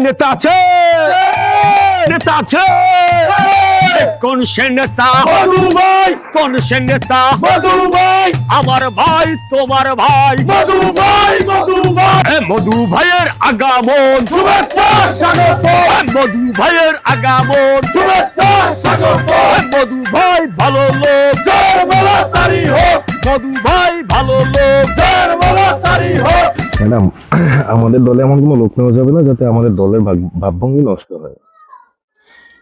নেতা আছে, নেতা আছে। কোন সে নেতা? মধু ভাই, কোন সে নেতা? মধু ভাই, আমার ভাই তোমার ভাই মধু ভাই, মধু ভাই। মধু ভাইয়ের আগমন, শুভেচ্ছা স্বাগত, মধু ভাইয়ের আগমন, শুভেচ্ছা স্বাগত। মধু ভাই ভালো লোক, জয় বাবা তারি হোক, মধু ভাই ভালো লোক। জয় বাবা তারি হোক। ম্যাডাম, আমাদের দলে এমন কোনো লোক নেওয়া যাবে না যাতে আমাদের দলের ভাবভঙ্গি নষ্ট হয়।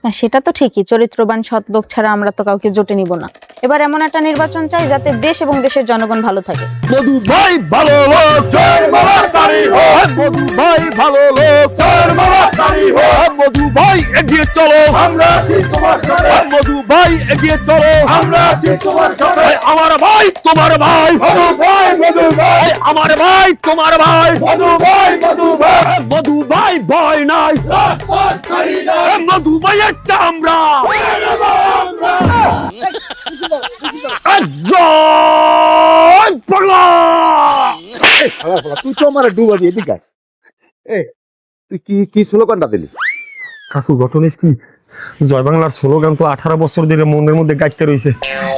না সেটা তো ঠিকই, চরিত্রবান সৎ লোক ছাড়া আমরা তো কাউকে জোটে নিব না। এবার এমন একটা নির্বাচন চাই যাতে দেশ এবং দেশের জনগণ ভালো থাকে। মধু ভাই ভালো লোক, জয় বাবা তারি হোক, মধু ভাই ভালো লোক। জয় বাবা তারি হোক। মধু ভাই এগিয়ে চলো, আমরা আছি তোমার সাথে, মধু ভাই এগিয়ে চলো। আমরা আছি তোমার সাথে। আমার ভাই তোমার ভাই, মধু ভাই, মধু ভাই, আমার ভাই তোমার ভাই। মধু ভাই, মধু ভাই। মধু ভাই ভয় নাই, রাজপথ ছাড়ি না, মধু ভাইয়ের চামড়া। জয় বাংলা। তুই তো আমার ডুবাবি, এদিকে আয়। তুই কি স্লোগানটা দিলি? কাকু ঘটনা কি, জয় বাংলার স্লোগান তো 18 বছর ধরে মনের মধ্যে গাইতে রয়েছে।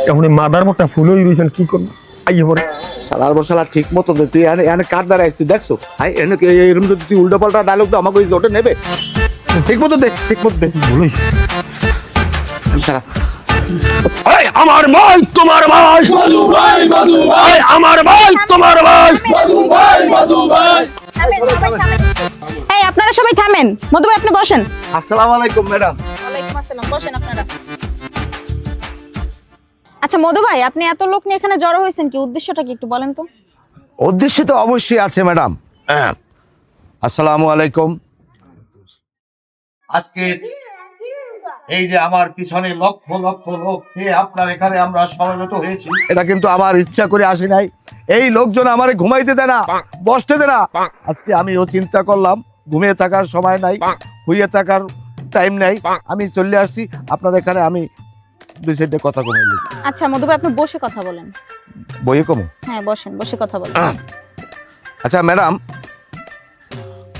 এখন এই মাদার মতো ফুল হয়ে রয়েছেন, কি করবো আইয়ে পরে। সালার বসালা ঠিক মতো দে। তুই এনে কার দ্বারা তুই দেখছো? এনে এরকম যদি তুই উল্টো পাল্টা ডায়লগ তো আমাকে ওই জোটে নেবে। ঠিক মতো দে, ঠিক মতো দে। ভুল হয়েছে। সারা আমার ভাই তোমার ভাই, মধু ভাই, মধু ভাই, আমার ভাই তোমার ভাই। মধু ভাই, মধু ভাই। এই আপনারা সবাই থামেন, মধু ভাই আপনি বসেন। আসসালামু আলাইকুম ম্যাডাম। ওয়ালাইকুম আসসালাম, বসেন আপনারা। আচ্ছা মধু ভাই, আপনি এত লোক নিয়ে এখানে জড়ো হয়েছেন, কি উদ্দেশ্যটা কি একটু বলেন তো? উদ্দেশ্য তো অবশ্যই আছে ম্যাডাম। আসসালামু আলাইকুম। আজকে এই যে আমার পিছনে লক্ষ লক্ষ লোক আপনার এখানে আমরা সমবেত হয়েছি, এটা কিন্তু আমার ইচ্ছা করে আসি নাই। এই লোকজন আমারে ঘুমাইতে দেয় না, বসতে দেয় না। আজকে আমিও চিন্তা করলাম ঘুমিয়ে থাকার সময় নাই, শুয়ে থাকার টাইম নাই, আমি চলে আসছি আপনার এখানে। আমি দুই সাইডে কথা কমাইলি। আচ্ছা মধু ভাই আপনি বসে কথা বলেন। বইয়ে কমো? হ্যাঁ বসেন, বসে কথা বলেন। আচ্ছা ম্যাডাম,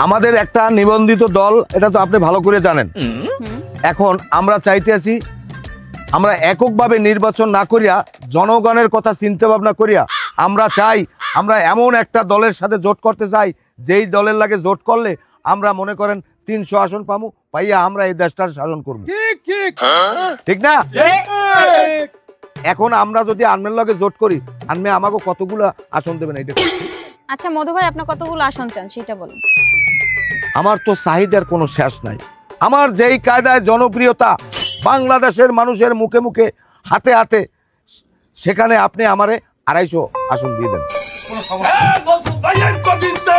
আমাদের একটা নিবন্ধিত দল, এটা তো আপনি ভালো করে জানেন। এখন আমরা চাইতে আছি, আমরা এককভাবে নির্বাচন না করিয়া জনগণের কথা চিন্তা ভাবনা করিয়া আমরা চাই, আমরা এমন একটা দলের সাথে জোট করতে চাই যেই দলের লাগে জোট করলে আমরা মনে করেন 300 আসন পামু, পাইয়া আমরা এই দেশটার শাসন করবো। ঠিক না? এখন আমরা যদি আনমের লগে জোট করি, আনমে আমাকে কতগুলো আসন দেবেন এইটা? আচ্ছা মধু ভাই আপনি কতগুলো আসন চান সেটা বলুন। আমার তো চাহিদার কোনো শেষ নাই। আমার যেই কায়দায় জনপ্রিয়তা বাংলাদেশের মানুষের মুখে মুখে, হাতে হাতে, সেখানে আপনি আমারে 250 আসন দিয়ে দেন। মধু ভাইয়ের কবিতা।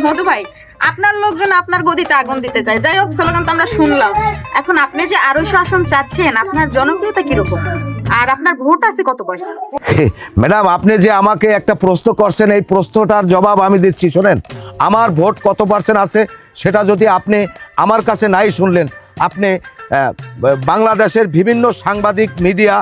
মধু ভাই আপনার লোকজন আপনার গদিতে আগুন দিতে চায়, যাই হোক স্লোগান তো আমরা শুনলাম। এখন আপনি যে 250 আসন চাচ্ছেন, আপনার জনপ্রিয়তা কিরকম আর আপনার ভোট আছে কত পার্সেন্ট? ম্যাডাম, আপনি যে আমাকে একটা প্রশ্ন করছেন, এই প্রশ্নটার জবাব আমি দিচ্ছি। শোনেন, আমার ভোট কত পার্সেন্ট আছে সেটা যদি আপনি আমার কাছে নাই শুনলেন, আপনি বাংলাদেশের বিভিন্ন সাংবাদিক মিডিয়া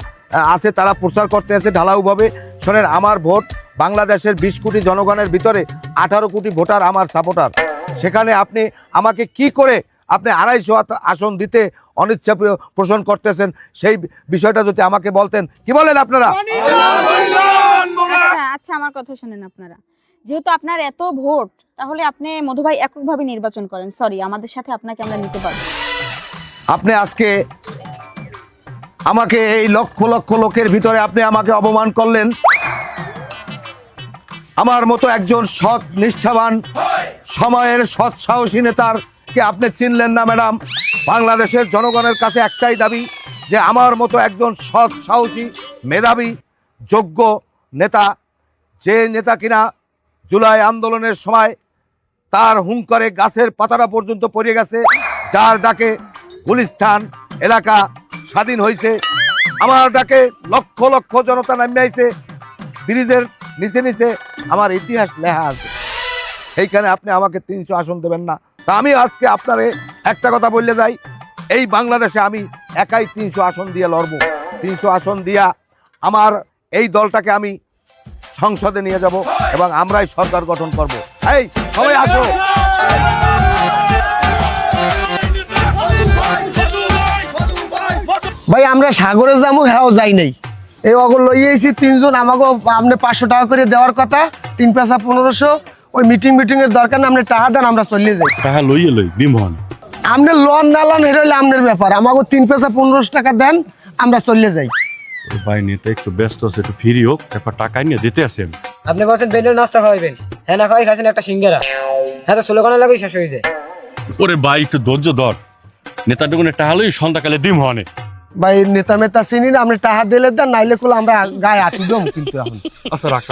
আছে, তারা প্রচার করতে আছে ঢালাওভাবে। শোনেন, আমার ভোট বাংলাদেশের 20 কোটি জনগণের ভিতরে 18 কোটি ভোটার আমার সাপোর্টার। সেখানে আপনি আমাকে কি করে আপনি 250 আসন দিতে অনিচ্ছা পোষণ করতেছেন, সেই বিষয়টা যদি আমাকে বলতেন। কি বলেন আপনারা? আচ্ছা আমার কথা শুনেন আপনারা, যেহেতু আপনার এত ভোট, তাহলে আপনি মধু ভাই এককভাবে নির্বাচন করেন। সরি, আমাদের সাথে আপনাকে আমরা নিতে পারবো। আপনি আজকে আমাকে এই লক্ষ লক্ষ লোকের ভিতরে আপনি আমাকে অপমান করলেন। আমার মতো একজন সৎ নিষ্ঠাবান সময়ের সৎ সাহসী নেতার কে আপনি চিনলেন না ম্যাডাম। বাংলাদেশের জনগণের কাছে একটাই দাবি যে আমার মতো একজন সৎ সাহসী মেধাবী যোগ্য নেতা, যে নেতা কিনা জুলাই আন্দোলনের সময় তার হুঙ্কারে গাছের পাতারা পর্যন্ত পড়ে গেছে, যার ডাকে গুলিস্তান এলাকা স্বাধীন হয়েছে, আমার ডাকে লক্ষ লক্ষ জনতা নামে আইছে, ব্রিজের নিচে নিচে আমার ইতিহাস লেখা আছে। এইখানে আপনি আমাকে 300 আসন দেবেন না? তা আমি আজকে আপনারে একটা কথা বললে যাই, এই বাংলাদেশে আমি একাই 300 আসন দিয়ে লড়বো। 300 আসন দিয়া আমার এই দলটাকে আমি সংসদে নিয়ে যাব এবং আমরাই সরকার গঠন করব। এই সবাই আসো। ভাই আমরা সাগরে যাবো হ্যাঁ যাই নাই এই অগর লইয়েছি তিনজন আমাকে আপনি 500 টাকা করে দেওয়ার কথা 3 পয়সা 1500 ওই মিটিং এর দরকার না আপনি টাকা দেন আমরা চলে যাই টাকা লইয়ে লই বিমোহন আপনি লোন না লোন এটা হইলে আপনার ব্যাপার আমাকে 3 পয়সা 1500 টাকা দেন আমরা চলে যাই ভাই নেতা একটু ব্যস্ত আছে, একটু ফ্রি হোক, একবার টাকা নিয়ে দিতে আসেন। আপনি বলছেন বেলের নাস্তা খাওয়াইবেন, হ্যাঁ না খাওয়াই খাচ্ছেন একটা সিঙ্গারা, হ্যাঁ তো 16 লাগেই শেষ হয়ে যায়। ওরে ভাই একটু ধৈর্য ধর, নেতার দোকানে টাকা লই সন্ধ্যাকালে ডিম হনে। ভাই নেতা মেতা চিনি না আপনি টাকা দিলে দেন নাইলে কুল আমরা গায়ে আতি দম কিন্তু এখন আচ্ছা রাখ।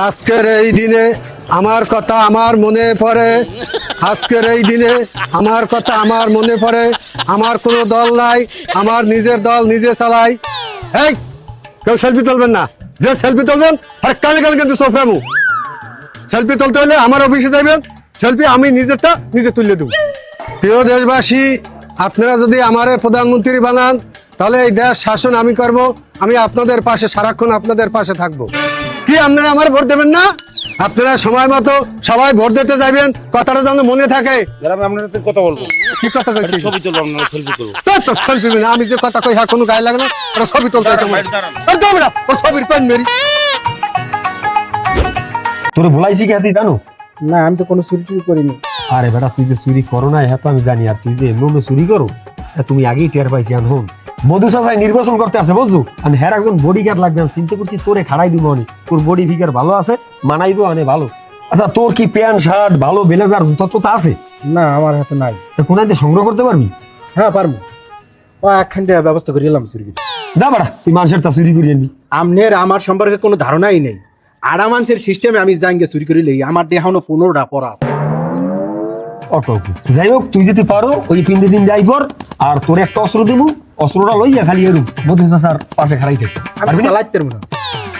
আজকের এই দিনে আমার কথা আমার মনে পড়ে, আজকের এই দিনে আমার কথা আমার মনে পড়ে। আমার কোনো দল নাই, আমার নিজের দল নিজে চালাই। এই কেউ সেলফি তুলবেন না, যে সেলফি তুলবেন আর কালে কালে কিন্তু সোফরামু। সেলফি তুলতে হলে আমার অফিসে যাবেন, সেলফি আমি নিজেরটা নিজে তুলে দেব। প্রিয় দেশবাসী, আপনারা যদি আমারে প্রধানমন্ত্রী বানান তাহলে এই দেশ শাসন আমি করব, আমি আপনাদের পাশে সারাক্ষণ আপনাদের পাশে থাকব। কি আপনারা আমার ভোট দেবেন না? আপনারা সময় মতো সবাই ভোট দিতে যাবেন, কথাটা যেন মনে থাকে। কথা বলবো, কি কথা কই? ছবি তুলবো, আমরা সেলফি তুলবো। তো সেলফি না, আমি যে কথা কই হ্যাঁ কোনো গায়ে লাগে না, ওটা ছবি তুলতে হয় তোমার। আর দাও বেটা, ও ছবির পেন মেরি। তোরে বলাইছি কি তুই জানো? না আমি তো কোনো চুরি করিনি। আরে বেটা তুই যে চুরি করো না হ্যাঁ তো আমি জানি, আর তুই যে এমনি চুরি করো তুমি আগেই টের পাইছি। আন হন মধু চাচাই নির্বাচন করতে আছে বুঝছো, আমি হ্যাঁ একজন বডিগার্ড লাগবে, আমি চিন্তা করছি তোরে খাড়াই দিব অনেক, তোর বডি ফিগার ভালো আছে, মানাইবো অনেক ভালো। আচ্ছা তোর কি প্যান্ট শার্ট ভালো ব্লেজার জুতা টুতা আছে? না আমার হাতে নাই। কোনাতে সংগ্রহ করতে পারবি? হ্যাঁ পারবো, ও একখান থেকে ব্যবস্থা করে এলাম চুরি। না বেটা তুই মানুষের তা চুরি করি আনবি? আমনের আমার সম্পর্কে কোনো ধারণাই নেই। আড়ামানসের সিস্টেমে আমি জাঙ্গে চুরি করে লই, আমার দেহানো 15টা পড়া আছে। যাই হোক তুই যদি পারো ওই 3 দিন যাই পর, আর তোর একটা অস্ত্র দিব, অস্ত্রটা লইয়া খালি এরুম মধু চাচার পাশে খাড়াই থাকবি। আমি চালাইতে পারবো না।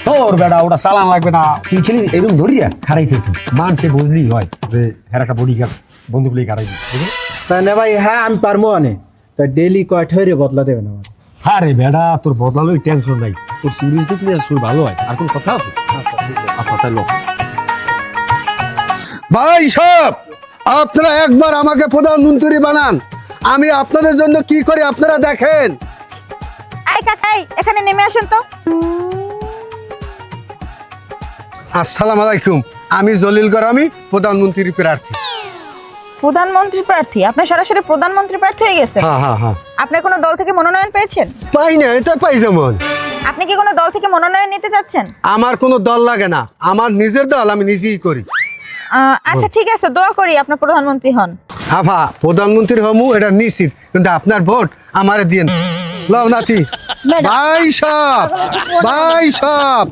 তোর বেটা ওটা চালান লাগবে না, তুই খেলি এরকম ধরিয়া খাড়াই থাকবি, মানুষে বুঝলি হয় যে হ্যাঁ একটা বডি গার্ড বন্দুক লিয়ে খাড়াই দিবি। তাই না ভাই? হ্যাঁ আমি পারবো অনেক, তা ডেলি কয়টা হয়ে বদলা দেবেন আমার? হ্যাঁ রে বেটা তোর বদলালোই টেনশন নাই, তোর চুরি শিখলে সুর ভালো হয়। আর কোন কথা আছে? আচ্ছা তাই লোক ভাই সব আপনারা একবার আমাকে প্রধানমন্ত্রী বানান, আমি আপনাদের জন্য কি করি আপনারা দেখেন। আই কাকাই এখানে নেমে আসেন তো। আসসালামু আলাইকুম, আমি জলিল গরামি, প্রধানমন্ত্রী প্রার্থী। প্রধানমন্ত্রী প্রার্থী? আপনি সরাসরি প্রধানমন্ত্রী প্রার্থী হয়ে গেছেন? হ্যাঁ হ্যাঁ হ্যাঁ, আপনি কোনো দল থেকে মনোনয়ন পেয়েছেন? পাই না এটা পাই যেমন। আপনি কি কোনো দল থেকে মনোনয়ন নিতে যাচ্ছেন? আমার কোনো দল লাগে না, আমার নিজের দল আমি নিজেই করি। আচ্ছা ঠিক আছে, দোয়া করি আপনার প্রধানমন্ত্রী হন। আভা প্রধানমন্ত্রী হমু এটা নিশ্চিত, কিন্তু আপনার ভোট আমারে দিন। লও নাতি ভাই সব, ভাই সব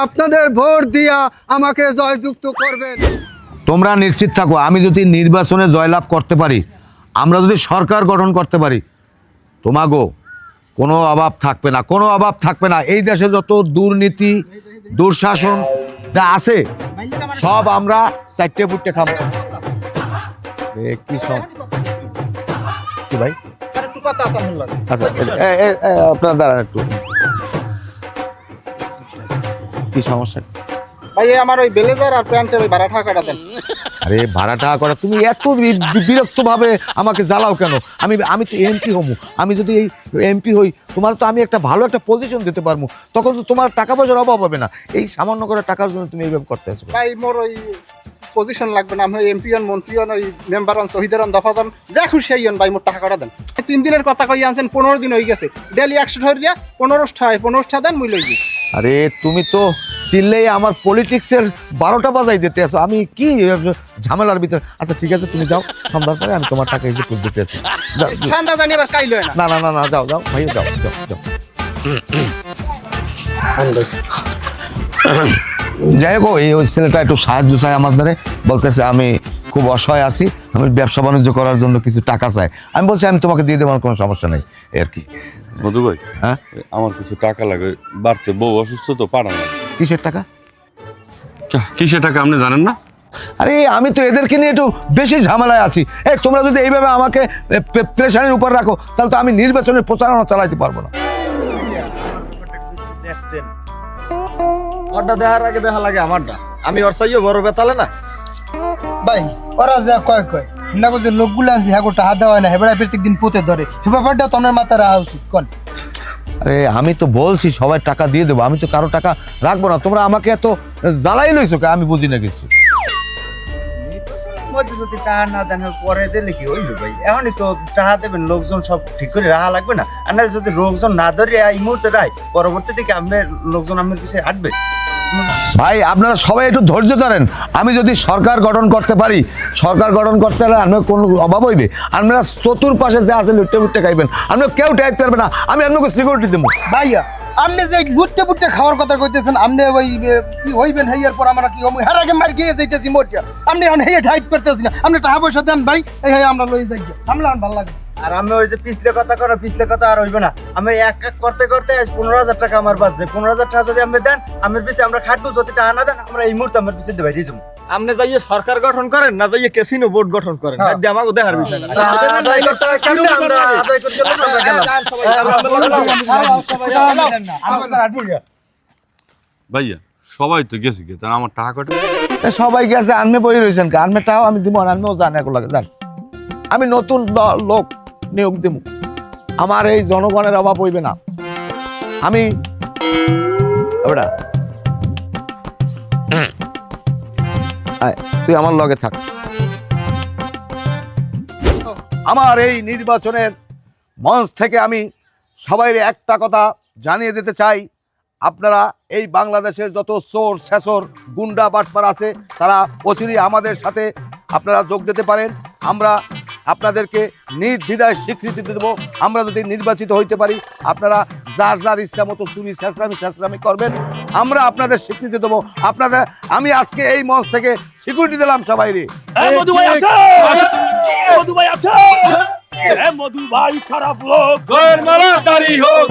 আপনাদের ভোট দিয়া আমাকে জয়যুক্ত করবেন। তোমরা নিশ্চিত থাকো, আমি যদি নির্বাচনে জয়লাভ করতে পারি, আমরা যদি সরকার গঠন করতে পারি, তোমাগো কোনো অভাব থাকবে না, কোনো অভাব থাকবে না। এই দেশে যত দুর্নীতি দুঃশাসন যা আছে সব আমরা চারটে ফুটে খাবো। কি সব কি ভাই? আচ্ছা আপনার দাঁড়ান একটু, কি সমস্যা? ভাই আমার ওই ব্লেজার আর প্যান্টের ওই ভাড়া টাকাটা দেন। আরে ভাড়া টাকা করা, তুমি এত বিরক্ত ভাবে আমাকে জ্বালাও কেন? আমি তো এমপি হমু, আমি যদি এই এমপি হই তোমার তো আমি একটা ভালো একটা পজিশন দিতে পারবো, তখন তো তোমার টাকা পয়সার অভাব হবে না। এই সামান্য করে টাকার জন্য তুমি এইভাবে করতে আসবে? ভাই মোর ওই পজিশন লাগবে না, আমি এমপি হন, মন্ত্রী হন, ওই মেম্বার হন, শহীদের হন, দফা হন, যা খুশি হন, ভাই মোর টাকাটা দেন। 3 দিনের কথা কই আনছেন, 15 দিন হয়ে গেছে, ডেলি 100 ধরিয়া 15টা দেন মুই লই যাই। আরে তুমি তো চিল্লেই আমার পলিটিক্সের 12টা বাজাই দিতে আসো, আমি কি ঝামেলার ভিতরে। আচ্ছা ঠিক আছে তুমি যাও, সন্ধ্যার পরে আমি তোমার টাকা হিসেবে দিতে আছি। সন্ধ্যা জানি আবার কাইল হয় না। না না না না, যাও যাও ভাই, যাও যাও যাও। যাই হোক ওই ছেলেটা একটু সাহায্য চাই আমার দ্বারে, বলতেছে আমি খুব অসহায় আছি, আমি ব্যবসা বাণিজ্য করার জন্য কিছু টাকা চাই। আমি বলছি আমি তোমাকে দিয়ে দেবো, আমার কোনো সমস্যা নেই আর কি। মধু ভাই, হ্যাঁ আমার কিছু টাকা লাগে, বাড়তে বউ অসুস্থ তো পারা না। কিসের টাকা? কিসের টাকা আপনি জানেন না? আরে আমি তো এদেরকে নিয়ে একটু বেশি ঝামেলায় আছি। এই তোমরা যদি এইভাবে আমাকে প্রেশারের উপর রাখো তাহলে তো আমি নির্বাচনের প্রচারণা চালাইতে পারবো না। ওরটা দেখার আগে দেখা লাগে আমারটা। আমি ওর চাইও বড় বেতালে না। ভাই ওরা যা কয় কয় না যে লোকগুলো আছে হ্যাঁ টাকা দেওয়া হয় না হেবড়া প্রত্যেক দিন পুঁতে ধরে সে ব্যাপারটা তোমার মাথায় রাখা উচিত কোন। আরে আমি তো বলছি সবাই টাকা দিয়ে দেবো, আমি তো কারো টাকা রাখবো না। তোমরা আমাকে এত জ্বালাই লইছো কে? আমি বুঝি না কিছু। মধ্যে যদি টাকা না দেন পরে দিলে কি হইলো ভাই? এখনই তো টাকা দেবেন, লোকজন সব ঠিক করে রাখা লাগবে না। আর না যদি লোকজন না ধরে এই মুহূর্তে রায়, পরবর্তী থেকে আমার লোকজন আমার পিছিয়ে হাঁটবে। ভাই আপনারা সবাই একটু ধৈর্য ধরেন। আমি যদি সরকার গঠন করতে পারি, সরকার গঠন করতে হলে আপনার কোনো অভাব হইবে? আপনারা চতুর্পাশে যা আছে লুটে মুটে খাইবেন, আপনার কেউ ঠেকতে পারবে না। আমি আপনাকে সিকিউরিটি দেবো। ভাইয়া আপনি যে লুটতে পুটতে খাওয়ার কথা কইতেছেন, আপনি ওই কি হইবেন হেয়ার পর আমরা কি হমু হার আগে মার খেয়ে যাইতেছি মোটিয়া। আপনি এখন হেয়ে ঠাইট করতেছি না, আপনি টাকা পয়সা দেন ভাই, এই আমরা লই যাই। আমরা ভালো লাগে। আর আমি ওই যে পিছলে কথা করো, পিছলে কথা আর হইবে না। আমি এক এক করতে করতে 15,000 টাকা আমার বাঁচছে। 15,000 টাকা যদি আমি দেন, আমার পিছিয়ে আমরা খাটবো। যদি টাকা না দেন, আমরা এই মুহূর্তে আমার পিছিয়ে দেবাই যাবো। আপনি যাইয়ে সরকার গঠন করেন না যাইয়ে ক্যাসিনো বোর্ড গঠন করেন, আমাকে দেখার বিষয় না। ভাইয়া সবাই তো গেছে গে, তার আমার টাকা কটে। সবাই গেছে, আনমে বই রয়েছেন কে? আনমে টাও আমি দিব, আনমেও জান এক লাগে জান। আমি নতুন লোক নিয়োগ দিব, আমার এই জনগণের অভাব হইবে না। আমি তুই আমার লগে থাক। আমার এই নির্বাচনের মঞ্চ থেকে আমি সবাই একটা কথা জানিয়ে দিতে চাই, আপনারা এই বাংলাদেশের যত চোর শেষর গুন্ডা বাটপার আছে তারা অচিরেই আমাদের সাথে আপনারা যোগ দিতে পারেন। আমরা আপনাদেরকে নির্দ্বিধায় স্বীকৃতি দেবো। আমরা যদি নির্বাচিত হইতে পারি, আপনারা যার যার ইচ্ছা মতো চুরি ছেঁচড়ামি করবেন, আমরা আপনাদের স্বীকৃতি দেবো। আপনাদের আমি আজকে এই মঞ্চ থেকে স্বীকৃতি দিলাম সবাই রে। মধু ভাই খারাপ লোক, ঘর মারামারি হোক।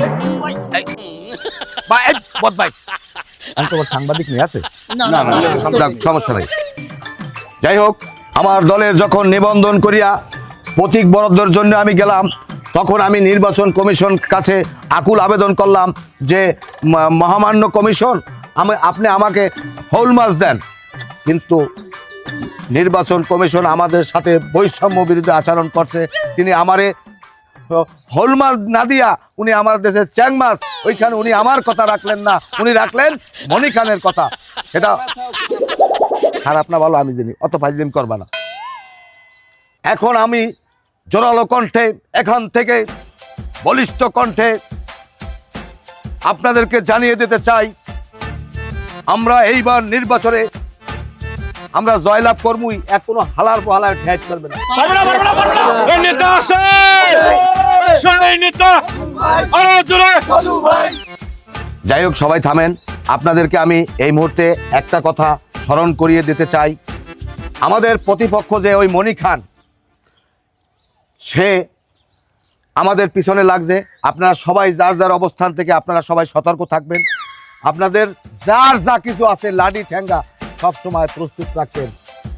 আমি তোমার সাংবাদিক নিয়ে আছে না, সমস্যা নাই। যাই হোক, আমার দলের যখন নিবন্ধন করিয়া প্রতীক বরাদ্দের জন্য আমি গেলাম, তখন আমি নির্বাচন কমিশন কাছে আকুল আবেদন করলাম যে মহামান্য কমিশন, আপনি আমাকে হৌল মাছ দেন। কিন্তু নির্বাচন কমিশন আমাদের সাথে বৈষম্য বিরোধী আচরণ করছে। তিনি আমারে হৌল মাছ না দিয়া উনি আমার দেশের চ্যাং মাছ, ওইখানে উনি আমার কথা রাখলেন না, উনি রাখলেন মনি খানের কথা। সেটা খারাপ না ভালো আমি জানি, অত ফাইজলিম করবা না। এখন আমি জোরালো কণ্ঠে, এখান থেকে বলিষ্ঠ কণ্ঠে আপনাদেরকে জানিয়ে দিতে চাই, আমরা এইবার নির্বাচনে আমরা জয়লাভ করবই, এক কোনো হালার বহালায় ঠেক করবে না। যাই হোক, সবাই থামেন। আপনাদেরকে আমি এই মুহূর্তে একটা কথা স্মরণ করিয়ে দিতে চাই, আমাদের প্রতিপক্ষ যে ওই মনি খান, সে আমাদের পিছনে লাগছে। আপনারা সবাই যার যার অবস্থান থেকে আপনারা সবাই সতর্ক থাকবেন। আপনাদের যার যা কিছু আছে লাঠি ঠ্যাঙ্গা সব সময় প্রস্তুত রাখবেন,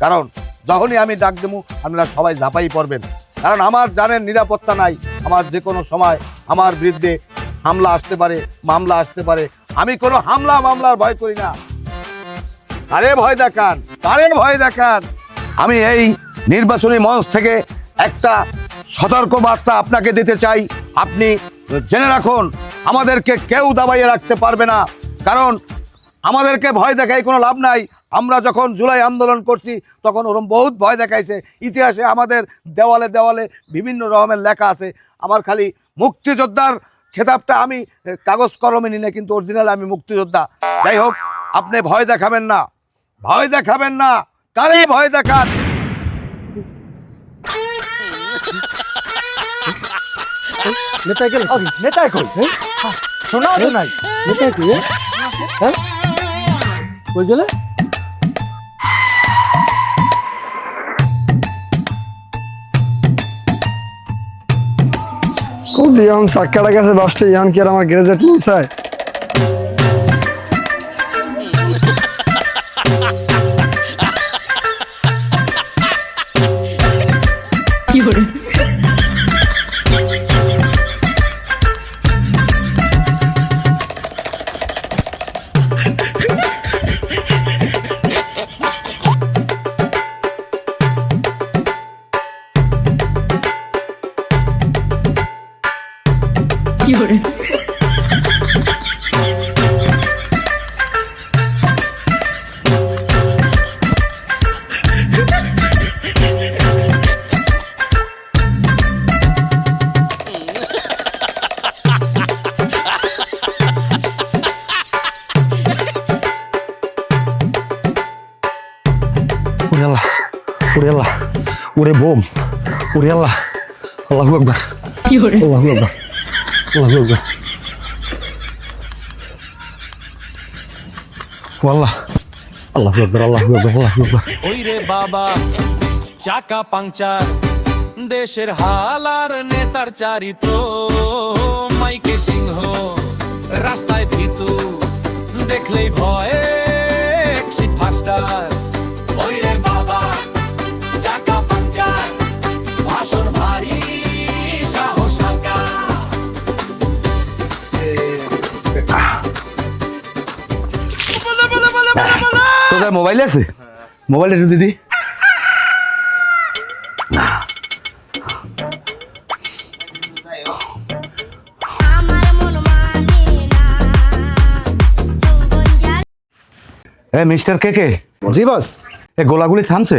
কারণ যখনই আমি ডাক দেবো আপনারা সবাই ঝাঁপাই পড়বেন। কারণ আমার জানেন নিরাপত্তা নাই, আমার যে কোনো সময় আমার বিরুদ্ধে হামলা আসতে পারে, মামলা আসতে পারে। আমি কোনো হামলা মামলার ভয় করি না। কারের ভয় দেখান। আমি এই নির্বাচনী মঞ্চ থেকে একটা সতর্ক বার্তা আপনাকে দিতে চাই। আপনি জেনে রাখুন, আমাদেরকে কেউ দাবাইয়ে রাখতে পারবে না, কারণ আমাদেরকে ভয় দেখাই কোনো লাভ নাই। আমরা যখন জুলাই আন্দোলন করছি তখন ওরকম বহুত ভয় দেখাইছে। ইতিহাসে আমাদের দেওয়ালে দেওয়ালে বিভিন্ন রকমের লেখা আছে। আমার খালি মুক্তিযোদ্ধার খেতাবটা আমি কাগজ কলমে নিই না, কিন্তু অরিজিনাল আমি মুক্তিযোদ্ধা। যাই হোক, আপনি ভয় দেখাবেন না, কারে ভয় দেখান। নেতাই কই শোনাও তো নাই, নেতাই কই হ্যাঁ কই গেলে? খুব ইয়ান সাক্কাটা গেছে বাসটা ইয়ান কি আর আমার গ্যারেজে পৌঁছায়? ওরে আল্লাহ, ওরে আল্লাহ, ওরে বোম, ওরে আল্লাহ, আল্লাহু আকবার, আল্লাহু আকবার, আল্লাহু আকবার। ও আল্লাহ, আল্লাহু আকবার, আল্লাহু আকবার, আল্লাহু আকবার। ওই রে বাবা চাকা পাংচার, দেশের হালার নেতার চারিত্র, মাইকে সিংহ রাস্তায় ভীতু, দেখলেই ভয়ে এক্সিট ফাস্টার। ওই রে বাবা চাকা পাংচার, ভাষণ ভারী সাহস হালকা। তোদের মোবাইল আছে? মোবাইল একটু দিদি। মিস্টার কে কে? জি বস। এ গোলাগুলি থামছে?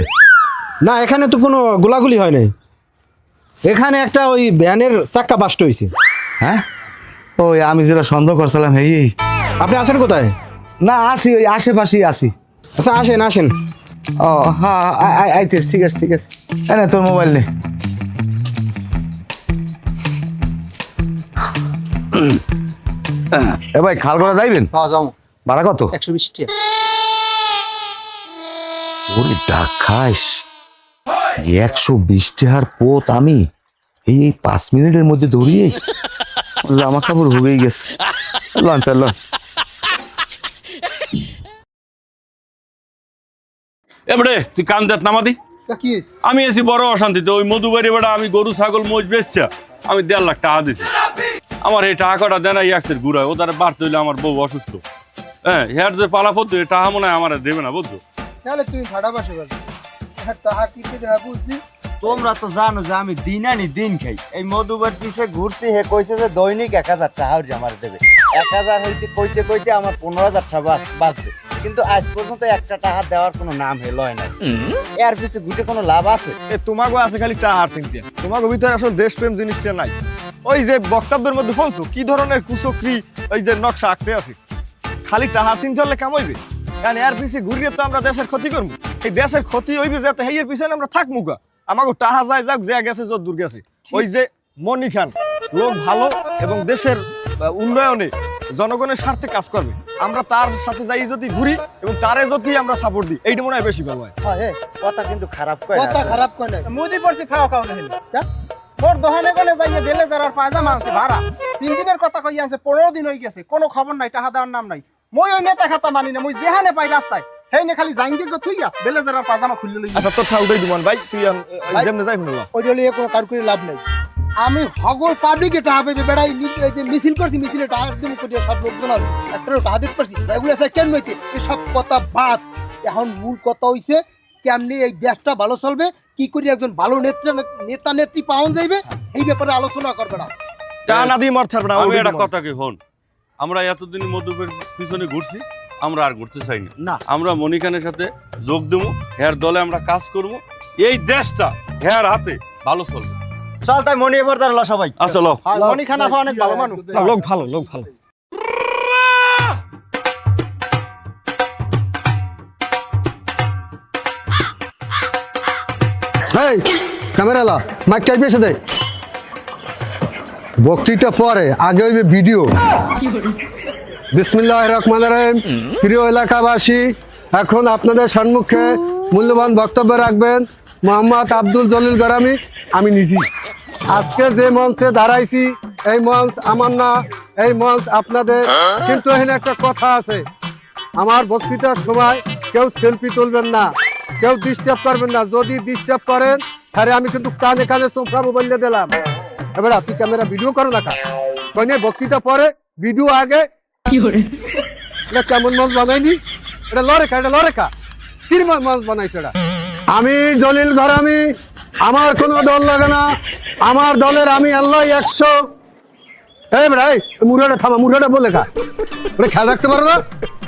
না, এখানে তো কোনো গোলাগুলি হয় নাই। এখানে একটা ওই ভ্যানের চাক্কা বাস্ট হয়েছে। হ্যাঁ, ওই আমি যেটা সন্দেহ করছিলাম এই। আপনি আছেন কোথায়? না, আসি ওই আশেপাশেই আসি। আচ্ছা, আসেন আসেন। ও হ্যাঁ, আইতেস, ঠিক আছে ঠিক আছে। না তোর মোবাইল নে। এ ভাই, খাল করা যাইবেন? ভাড়া কত? 120 টাকা। ওরে ডাকাইস, 120 টাকার পোত আমি এই 5 মিনিটের মধ্যে দৌড়িয়েছি। জামা কাপড় ভুগেই গেছে। লন চল লন। এবারে তুই কান দেখ নামাদি। কি হইছে? আমি এসি বড় অশান্তিতে, ওই মধুবাড়ি বেড়া আমি গরু ছাগল মোজ বেচছে, আমি 1.5 লাখ টাকা দিছি। আমার এই টাকা কটা দেন ইয়াক্সের ঘুরায়, ওদের বাড়তে হইলে আমার বউ অসুস্থ। হ্যাঁ, হেয়ার যে পালা পড়তো এই টাকা মনে হয় আমার দেবে না, বুঝছো? তাহলে তুমি ভাড়া বাসে বাজে টাকা কি দেবে বুঝছি। তোমরা তো জানো যে আমি দিন আনি দিন খাই। এই মধুবার পিছে ঘুরছি, হে কইছে যে দৈনিক 1000 টাকা আমার দেবে। 1000 হইতে কইতে কইতে আমার 15000 টাকা বাঁচছে, কিন্তু আজ পর্যন্ত একটা টাকা দেওয়ার কোনো নাম হেলো হয় না। এর পিছে ঘুরে কোনো লাভ আছে? তোমাকে আছে খালি টাহার চিন্তা, তোমাকে ভিতরে আসলে দেশপ্রেম জিনিসটা নাই। ওই যে বক্তব্যের মধ্যে শুনছো কি ধরনের কুচক্রি ওই যে নকশা আঁকতে আছে, খালি টাহার চিন্তা হলে কামাইবে। কারণ এর পিছে ঘুরিয়ে তো আমরা দেশের ক্ষতি করবো। এই দেশের ক্ষতি হইবে যাতে হেয়ের পিছনে আমরা থাকবো গা। আমাকে টাহা যায় যাক, যে গেছে যত দূর গেছে। ওই যে মনি খান লোক ভালো এবং দেশের উন্নয়নে জনগণের স্বার্থে কাজ করবে, আমরা তার সাথে যাই যদি ঘুরি এবং তারে যদি আমরা সাপোর্ট দিই, এইটা মনে হয় বেশি ভালো হয়। কথা কিন্তু খারাপ কয় কথা না। খারাপ কয় না। মুদি পড়ছি খাওয়া খাওয়া নেই। মোর দোকানে গেলে যাইয়ে বেলে যার পায়জামা আছে ভাড়া 3 দিনের কথা কই আছে, 15 দিন হয়ে গেছে, কোনো খবর নাই, টাকা দেওয়ার নাম নাই। মই ওই নেতা খাতা মানি না, মই যেখানে পাই রাস্তায় হেই নে খালি জাইঙ্গি গো থুইয়া বেলে যার পায়জামা খুললে লই। আচ্ছা তোর ঠাউটাই দিমান ভাই, তুই যেমনে যাই না। ওইটা লিয়ে কোনো কার করে লাভ নাই। আমি হগল পাবলিকে টাকা পাইবে বেড়াই যে মিছিল করছি, মিছিলে টাকা দিম করিয়া সব লোকজন আছে, একটা টাকা দিতে পারছি। এগুলো আছে কেন নইতে, এসব কথা বাদ। এখন মূল কথা হইছে কেমনি এই দেশটা ভালো চলবে, কি করি একজন ভালো নেতা নেত্রী পাওয়া যাইবে, এই ব্যাপারে আলোচনা করবে না। টানা দিয়ে মারতে পারবে না। আমি একটা কথা কি হন, আমরা এতদিন মধুবের পিছনে ঘুরছি, আমরা আর ঘুরতে চাই না। আমরা মনি খানের সাথে যোগ দেবো, হেয়ার দলে আমরা কাজ করবো, এই দেশটা হেয়ার হাতে ভালো চলবে। চল তাই মনি এবার দাঁড়ালো সবাই। আসলো মনি খান আপা অনেক ভালো মানুষ, লোক ভালো, লোক ভালো। এই ক্যামেরা লা, মাইক টাইপ এসে দে। বক্তৃতা পরে, আগে হইবে ভিডিও। বিসমিল্লাহির রহমানির রহিম। প্রিয় এলাকাবাসী, এখন আপনাদের সম্মুখে মূল্যবান বক্তব্য রাখবেন মোহাম্মদ আব্দুল জলিল গরামি, আমি নিজে। আজকে যে মঞ্চে দাঁড়াইছি, এই মঞ্চ আমার না, এই মঞ্চ আপনাদের। কিন্তু এখানে একটা কথা আছে, আমার বক্তৃতার সময় কেউ সেলফি তুলবেন না, কেউ ডিস্টার্ব করবেন না। যদি ডিস্টার্ব করেন তাহলে আমি কিন্তু কানে কানে চোপড়াবো বললে দিলাম। এবার তুই ক্যামেরা ভিডিও করো না কা, বক্তৃতা পরে ভিডিও আগে। এটা কেমন মঞ্চ বানাইনি, এটা লরেখা, এটা লরেখা কি মঞ্চ বানাইছে এটা। আমি জলিল গরামি, আমার কোনো দল লাগে না, আমার দলের আমি আল্লাহ 100। এই ভাই মুরাটা থামা, মুরাটা বলে কা ওটা খেয়াল রাখতে পারো না?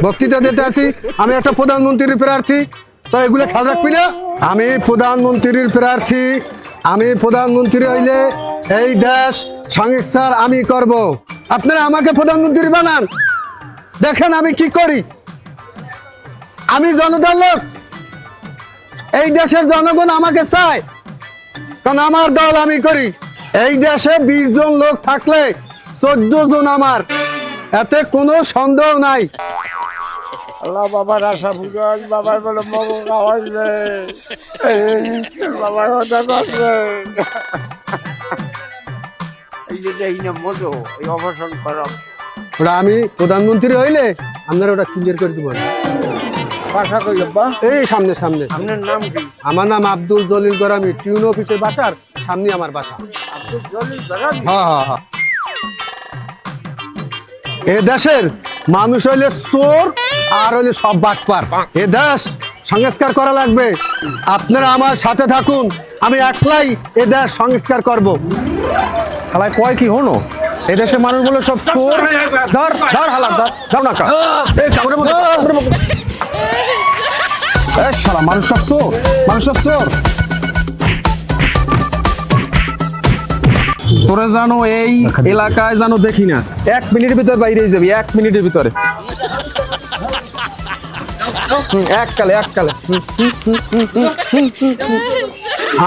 বক্তৃতা দিতে আসি, আমি একটা প্রধানমন্ত্রীর প্রার্থী, তো এগুলো খেয়াল রাখবি না? আমি প্রধানমন্ত্রীর প্রার্থী, আমি প্রধানমন্ত্রী হইলে এই দেশ সংস্কার আমি করব। আপনারা আমাকে প্রধানমন্ত্রী বানান, দেখেন আমি কি করি। আমি জনতার লোক, এই দেশের জনগণ আমাকে চায়, কারণ আমার দল আমি করি। এই দেশে 20 জন লোক থাকলে 14 জন আমার, এতে কোনো সন্দেহ নাই। আল্লাহ বাবার আশা ফুকান, বাবার বলে মগো খাওয়াইবে, বাবার কথা করবে। এই যে দেখি না মজো, এই অপারেশন করা ওটা আমি প্রধানমন্ত্রী হইলে আপনারা ওটা ক্লিয়ার করে দেবো। বাসা কই আব্বা? এই সামনে সামনে। আপনার নাম কি? আমার নাম আব্দুল জলিল গরামি, টিউন অফিসের বাসার সামনে আমার বাসা। আব্দুল জলিল গরামি? হ্যাঁ হ্যাঁ হ্যাঁ। এ দেশের মানুষ হইলে চোর আর হইলে সব বাটপার। এ দেশ সংস্কার করা লাগবে, আপনারা আমার সাথে থাকুন, আমি একলাই এ দেশ সংস্কার করব। খালায় কয় কি হনো, এদেশের মানুষ বলে সব চোর। ধর ধর হালা, ধর ধর না কা। এই কামড়ের মধ্যে এই শালা, মানুষ সব চোর, মানুষ সব চোর। তোরা জানো এই এলাকায় জানো দেখি না, 1 মিনিটের ভিতরে বাইরে যাবি, 1 মিনিটের ভিতরে। এককালে এককালে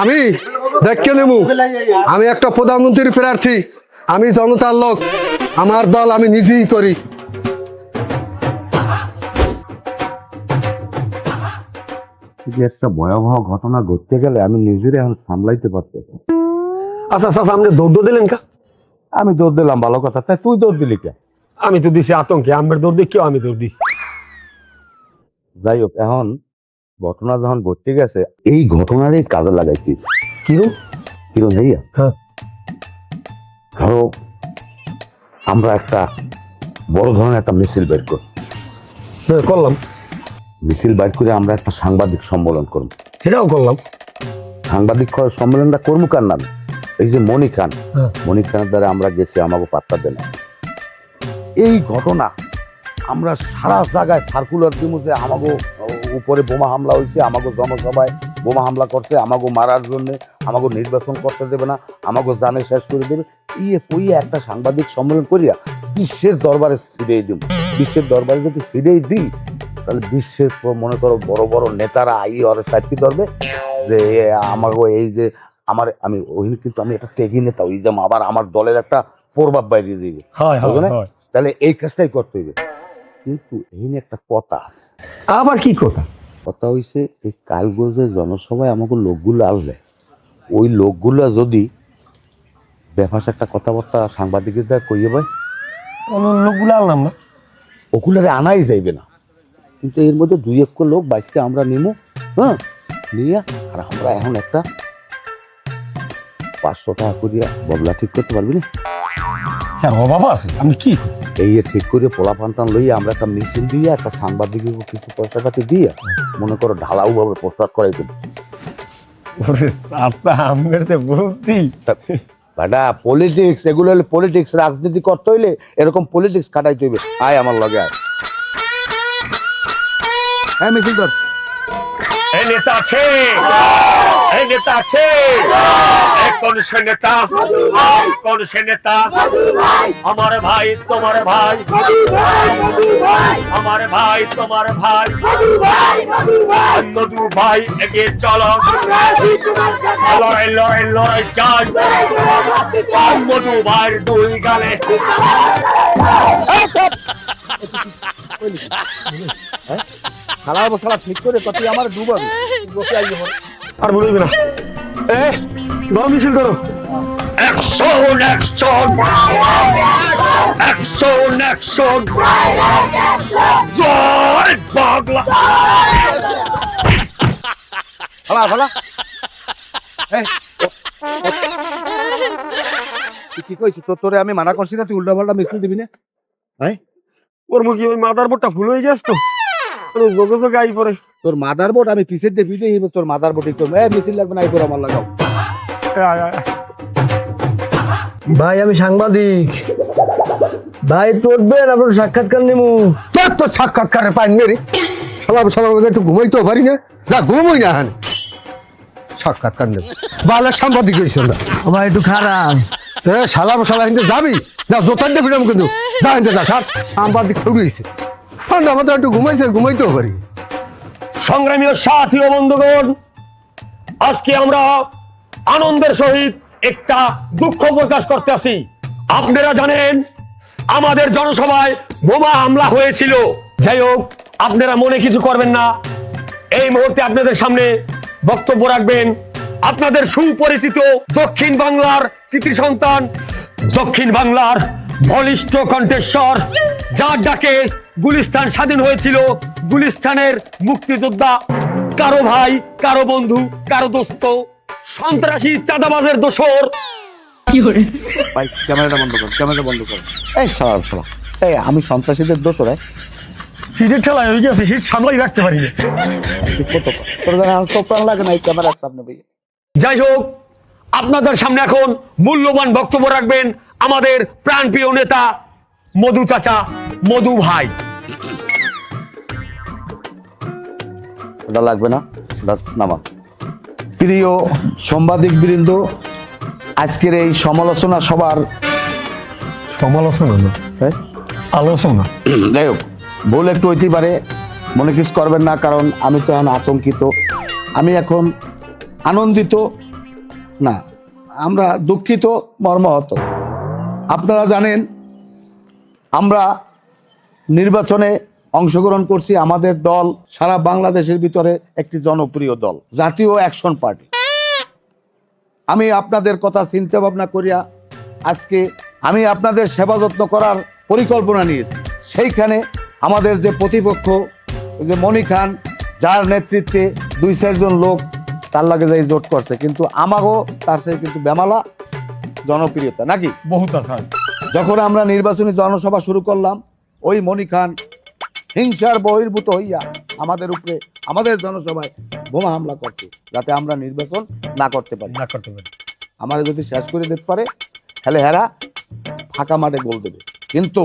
আমি দেখে নেবো, আমি একটা প্রধানমন্ত্রীর প্রার্থী, আমি জনতার লোক, আমার দল আমি নিজেই করি। একটা ভয়াবহ ঘটনা ঘটতে গেলে আমি নিজের এখন সামলাইতে পারছি। আচ্ছা আচ্ছা, আপনি দৌড় দিলেন কা? আমি দৌড় দিলাম, ভালো কথা, তাই তুই দৌড় দিলি কে? আমি তো দিছি আতঙ্কে, আমার দৌড় দিয়ে কেউ আমি দৌড় দিচ্ছি। যাই হোক, এখন ঘটনা যখন ঘটতে গেছে, এই ঘটনারই কাজে লাগাইছি। কিরম? কিরম ভাইয়া? হ্যাঁ। ধরো আমরা একটা বড় ধরনের একটা মিছিল বের করি, হ্যাঁ করলাম। মিছিল বাইর করে আমরা একটা সাংবাদিক সম্মেলন করব। সেটাও করলাম। সাংবাদিক সম্মেলনটা করবো কার নামে? এই যে মনি খান, হ্যাঁ। মনি খানের দ্বারা আমরা গেছি, আমাকে পাত্তা দেন। এই ঘটনা আমরা সারা জায়গায় সার্কুলার দিব যে আমাকে উপরে বোমা হামলা হয়েছে, আমাকে জনসভায় বোমা হামলা করছে, আমাকে মারার জন্য, আমাকে নির্বাচন করতে দেবে না, আমাকে জানে শেষ করে দেবে। একটা সাংবাদিক সম্মেলন করিয়া বিশ্বের দরবারে ছিড়িয়ে দিব। বিশ্বের দরবারে যদি ছিড়িয়ে দিই, তাহলে বিশ্বের মনে করো বড় বড় নেতারা ওরে সাইডটি ধরবে যে আমাকে এই যে আমি ওই কিন্তু আমি একটা ত্যাগী নেতা, ওই যে আবার আমার দলের একটা প্রভাব বাইরে দিবে, তাহলে এই কাজটাই করতে হইবে। কিন্তু এই নিয়ে একটা কথা আছে। আবার কি কথা? কথা হইছে, এই কালগঞ্জের জনসভায় আমাকে লোকগুলো আসবে, ওই লোকগুলো যদি বেফাস একটা কথাবার্তা সাংবাদিকের দ্বারা কইয়ে ভাই, লোকগুলো আনলাম না, ওগুলারে আনাই যাইবে না। কিন্তু এর মধ্যে 2-1 লোক বাইসে আমরা নিমু, হ্যাঁ নিয়ে, আর আমরা এখন একটা 500 টাকা করিয়া বদলা ঠিক করতে পারবি না? হ্যাঁ বাবা আছে, আমি কি এই ঠিক করে পোলা পান্টান লইয়া আমরা একটা মিছিল দিয়ে একটা সাংবাদিকের কিছু পয়সা পাতি দিয়ে মনে করো ঢালাও ভাবে প্রস্তাব করাই দেবো। বাটা পলিটিক্স, এগুলো হলে পলিটিক্স, রাজনীতি করতে হইলে এরকম পলিটিক্স খাটাইতে হইবে। আয় আমার লগে আয়। হ্যাঁ মিছিল কর। এই নেতা আছে, এই নেতা আছে, কোন সে নেতা, কোন সে নেতা? আমার ভাই তোমার ভাই, আমার ভাই তোমার ভাই, মধু ভাই এগিয়ে চলো, লড়াই লড়াই লড়াই চাই, মধু ভাইয়ের 2 গালে। খালা বসালা ঠিক করে তুই আমার ডুবাবি, বসে আইবি আর বলবি না। ধরো মিছিল করো। অ্যাকশন অ্যাকশন অ্যাকশন অ্যাকশন, জয় বাংলা। খালা খালা তুই কি কইছিস? তোরে আমি মানা করছি না তুই উল্টা পাল্টা মিছিল দিবি না? হ্যাঁ ওর মুখে ওই মাদার বোর্ডটা ফুল হয়ে গেছ তো, যোগে যোগে আই পরে। তোর মাদার বোর্ড আমি পিছের দিয়ে ভিডিও হিবে, তোর মাদার বোর্ড তোর মিছিল লাগবে না, এই করে আমার লাগাও। ভাই আমি সাংবাদিক। ভাই একটু উঠবেন, আপনার সাক্ষাৎকার নেবো। তোর তো সাক্ষাৎকারে পাইনি রে, সালাম সালাম একটু ঘুমাইতেও পারি না, যা ঘুমোই না হ্যাঁ সাক্ষাৎকার নেব। বালের সাংবাদিক হয়েছিল না ভাই একটু খারাপ। সালাম সালা হিন্দে যাবি না, জোতার দিয়ে ফিরাম কিন্তু যা হিন্দে যা, সাংবাদিক হয়েছে ঠান্ডা আমাদের একটু ঘুমাইছে, ঘুমাইতেও পারি। সংগ্রামী ও সাথী ও বন্ধুগণ, আজকে আমরা আনন্দের সহিত একটা দুঃখ প্রকাশ করতে আসি। আপনারা জানেন আমাদের জনসভায় বোমা হামলা হয়েছিল। যাই হোক, আপনারা মনে কিছু করবেন না। এই মুহূর্তে আপনাদের সামনে বক্তব্য রাখবেন আপনাদের সুপরিচিত দক্ষিণ বাংলার কৃতি সন্তান, দক্ষিণ বাংলার বলিষ্ঠ কণ্ঠেশ্বর, যার ডাকে গুলিস্তান স্বাধীন হয়েছিল। গুলিস্তানের মুক্তিযোদ্ধা, কারো ভাই, কারো বন্ধু, কারো দোস্ত, সন্ত্রাসী চাঁদাবাজের দোসর। ভাই ক্যামেরাটা বন্ধ কর, ক্যামেরাটা বন্ধ কর। এই শালা শালা, এই আমি সন্ত্রাসীদের দোষ রে হিটের ঠেলায় হয়ে গেছে, হিট সামলাই রাখতে পারি না। তোর চোপড়ান লাগে না এই ক্যামেরার সামনে ভাই। যাই হোক, আপনাদের সামনে এখন মূল্যবান বক্তব্য রাখবেন আমাদের প্রাণপ্রিয় নেতা মধু চাচা, মধু ভাই। ওটা লাগবে না, ওটা নামা। প্রিয় সাংবাদিক বৃন্দ, আজকের এই সমালোচনা সবার সমালোচনা না, আলোচনা। যাই হোক, ভুল একটু হইতে পারে, মনে কিছু করবেন না, কারণ আমি তো এখন আতঙ্কিত, আমি এখন আনন্দিত না, আমরা দুঃখিত, মর্মাহত। আপনারা জানেন আমরা নির্বাচনে অংশগ্রহণ করছি, আমাদের দল সারা বাংলাদেশের ভিতরে একটি জনপ্রিয় দল, জাতীয় অ্যাকশন পার্টি। আমি আপনাদের কথা চিন্তা ভাবনা করিয়া আজকে আমি আপনাদের সেবা যত্ন করার পরিকল্পনা নিয়েছি। সেইখানে আমাদের যে প্রতিপক্ষ, যে মনি খান, যার নেতৃত্বে 2-4 জন লোক তার লাগে যাই জোট করছে, কিন্তু আমাকেও তার সাথে কিন্তু বেমালা জনপ্রিয়তা নাকি বহুত আছে। যখন আমরা নির্বাচনী জনসভা শুরু করলাম, ওই মনি খান হিংসার বহির্ভূত হইয়া আমাদের উপরে, আমাদের জনসভায় বোমা হামলা করছে, যাতে আমরা নির্বাচন না করতে পারি। আমার যদি শেষ করে দিতে পারে, তাহলে হেরা ফাঁকা মাঠে গোল দেবে, কিন্তু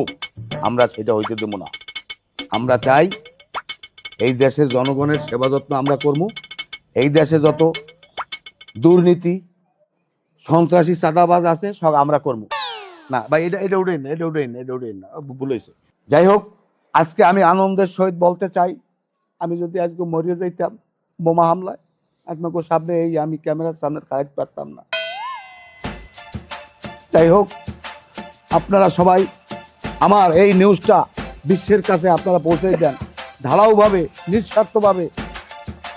আমরা সেটা হইতে দেবো না। আমরা চাই এই দেশের জনগণের সেবা যত্ন আমরা করব। এই দেশে যত দুর্নীতি, সন্ত্রাসী, চাঁদাবাজ আছে সব আমরা করব না ভাই। এটা উঠেই না, এটা উঠেই না, এটা উঠেই না, ভুল হয়েছে। যাই হোক, আজকে আমি আনন্দের সহিত বলতে চাই, আমি যদি আজকে মরিয়ে যাইতাম বোমা হামলায়, আপনাকে সামনে এই আমি ক্যামেরার সামনে কারেক্ট পারতাম না। যাই হোক, আপনারা সবাই আমার এই নিউজটা বিশ্বের কাছে আপনারা পৌঁছে দেন, ঢালাওভাবে, নিঃস্বার্থভাবে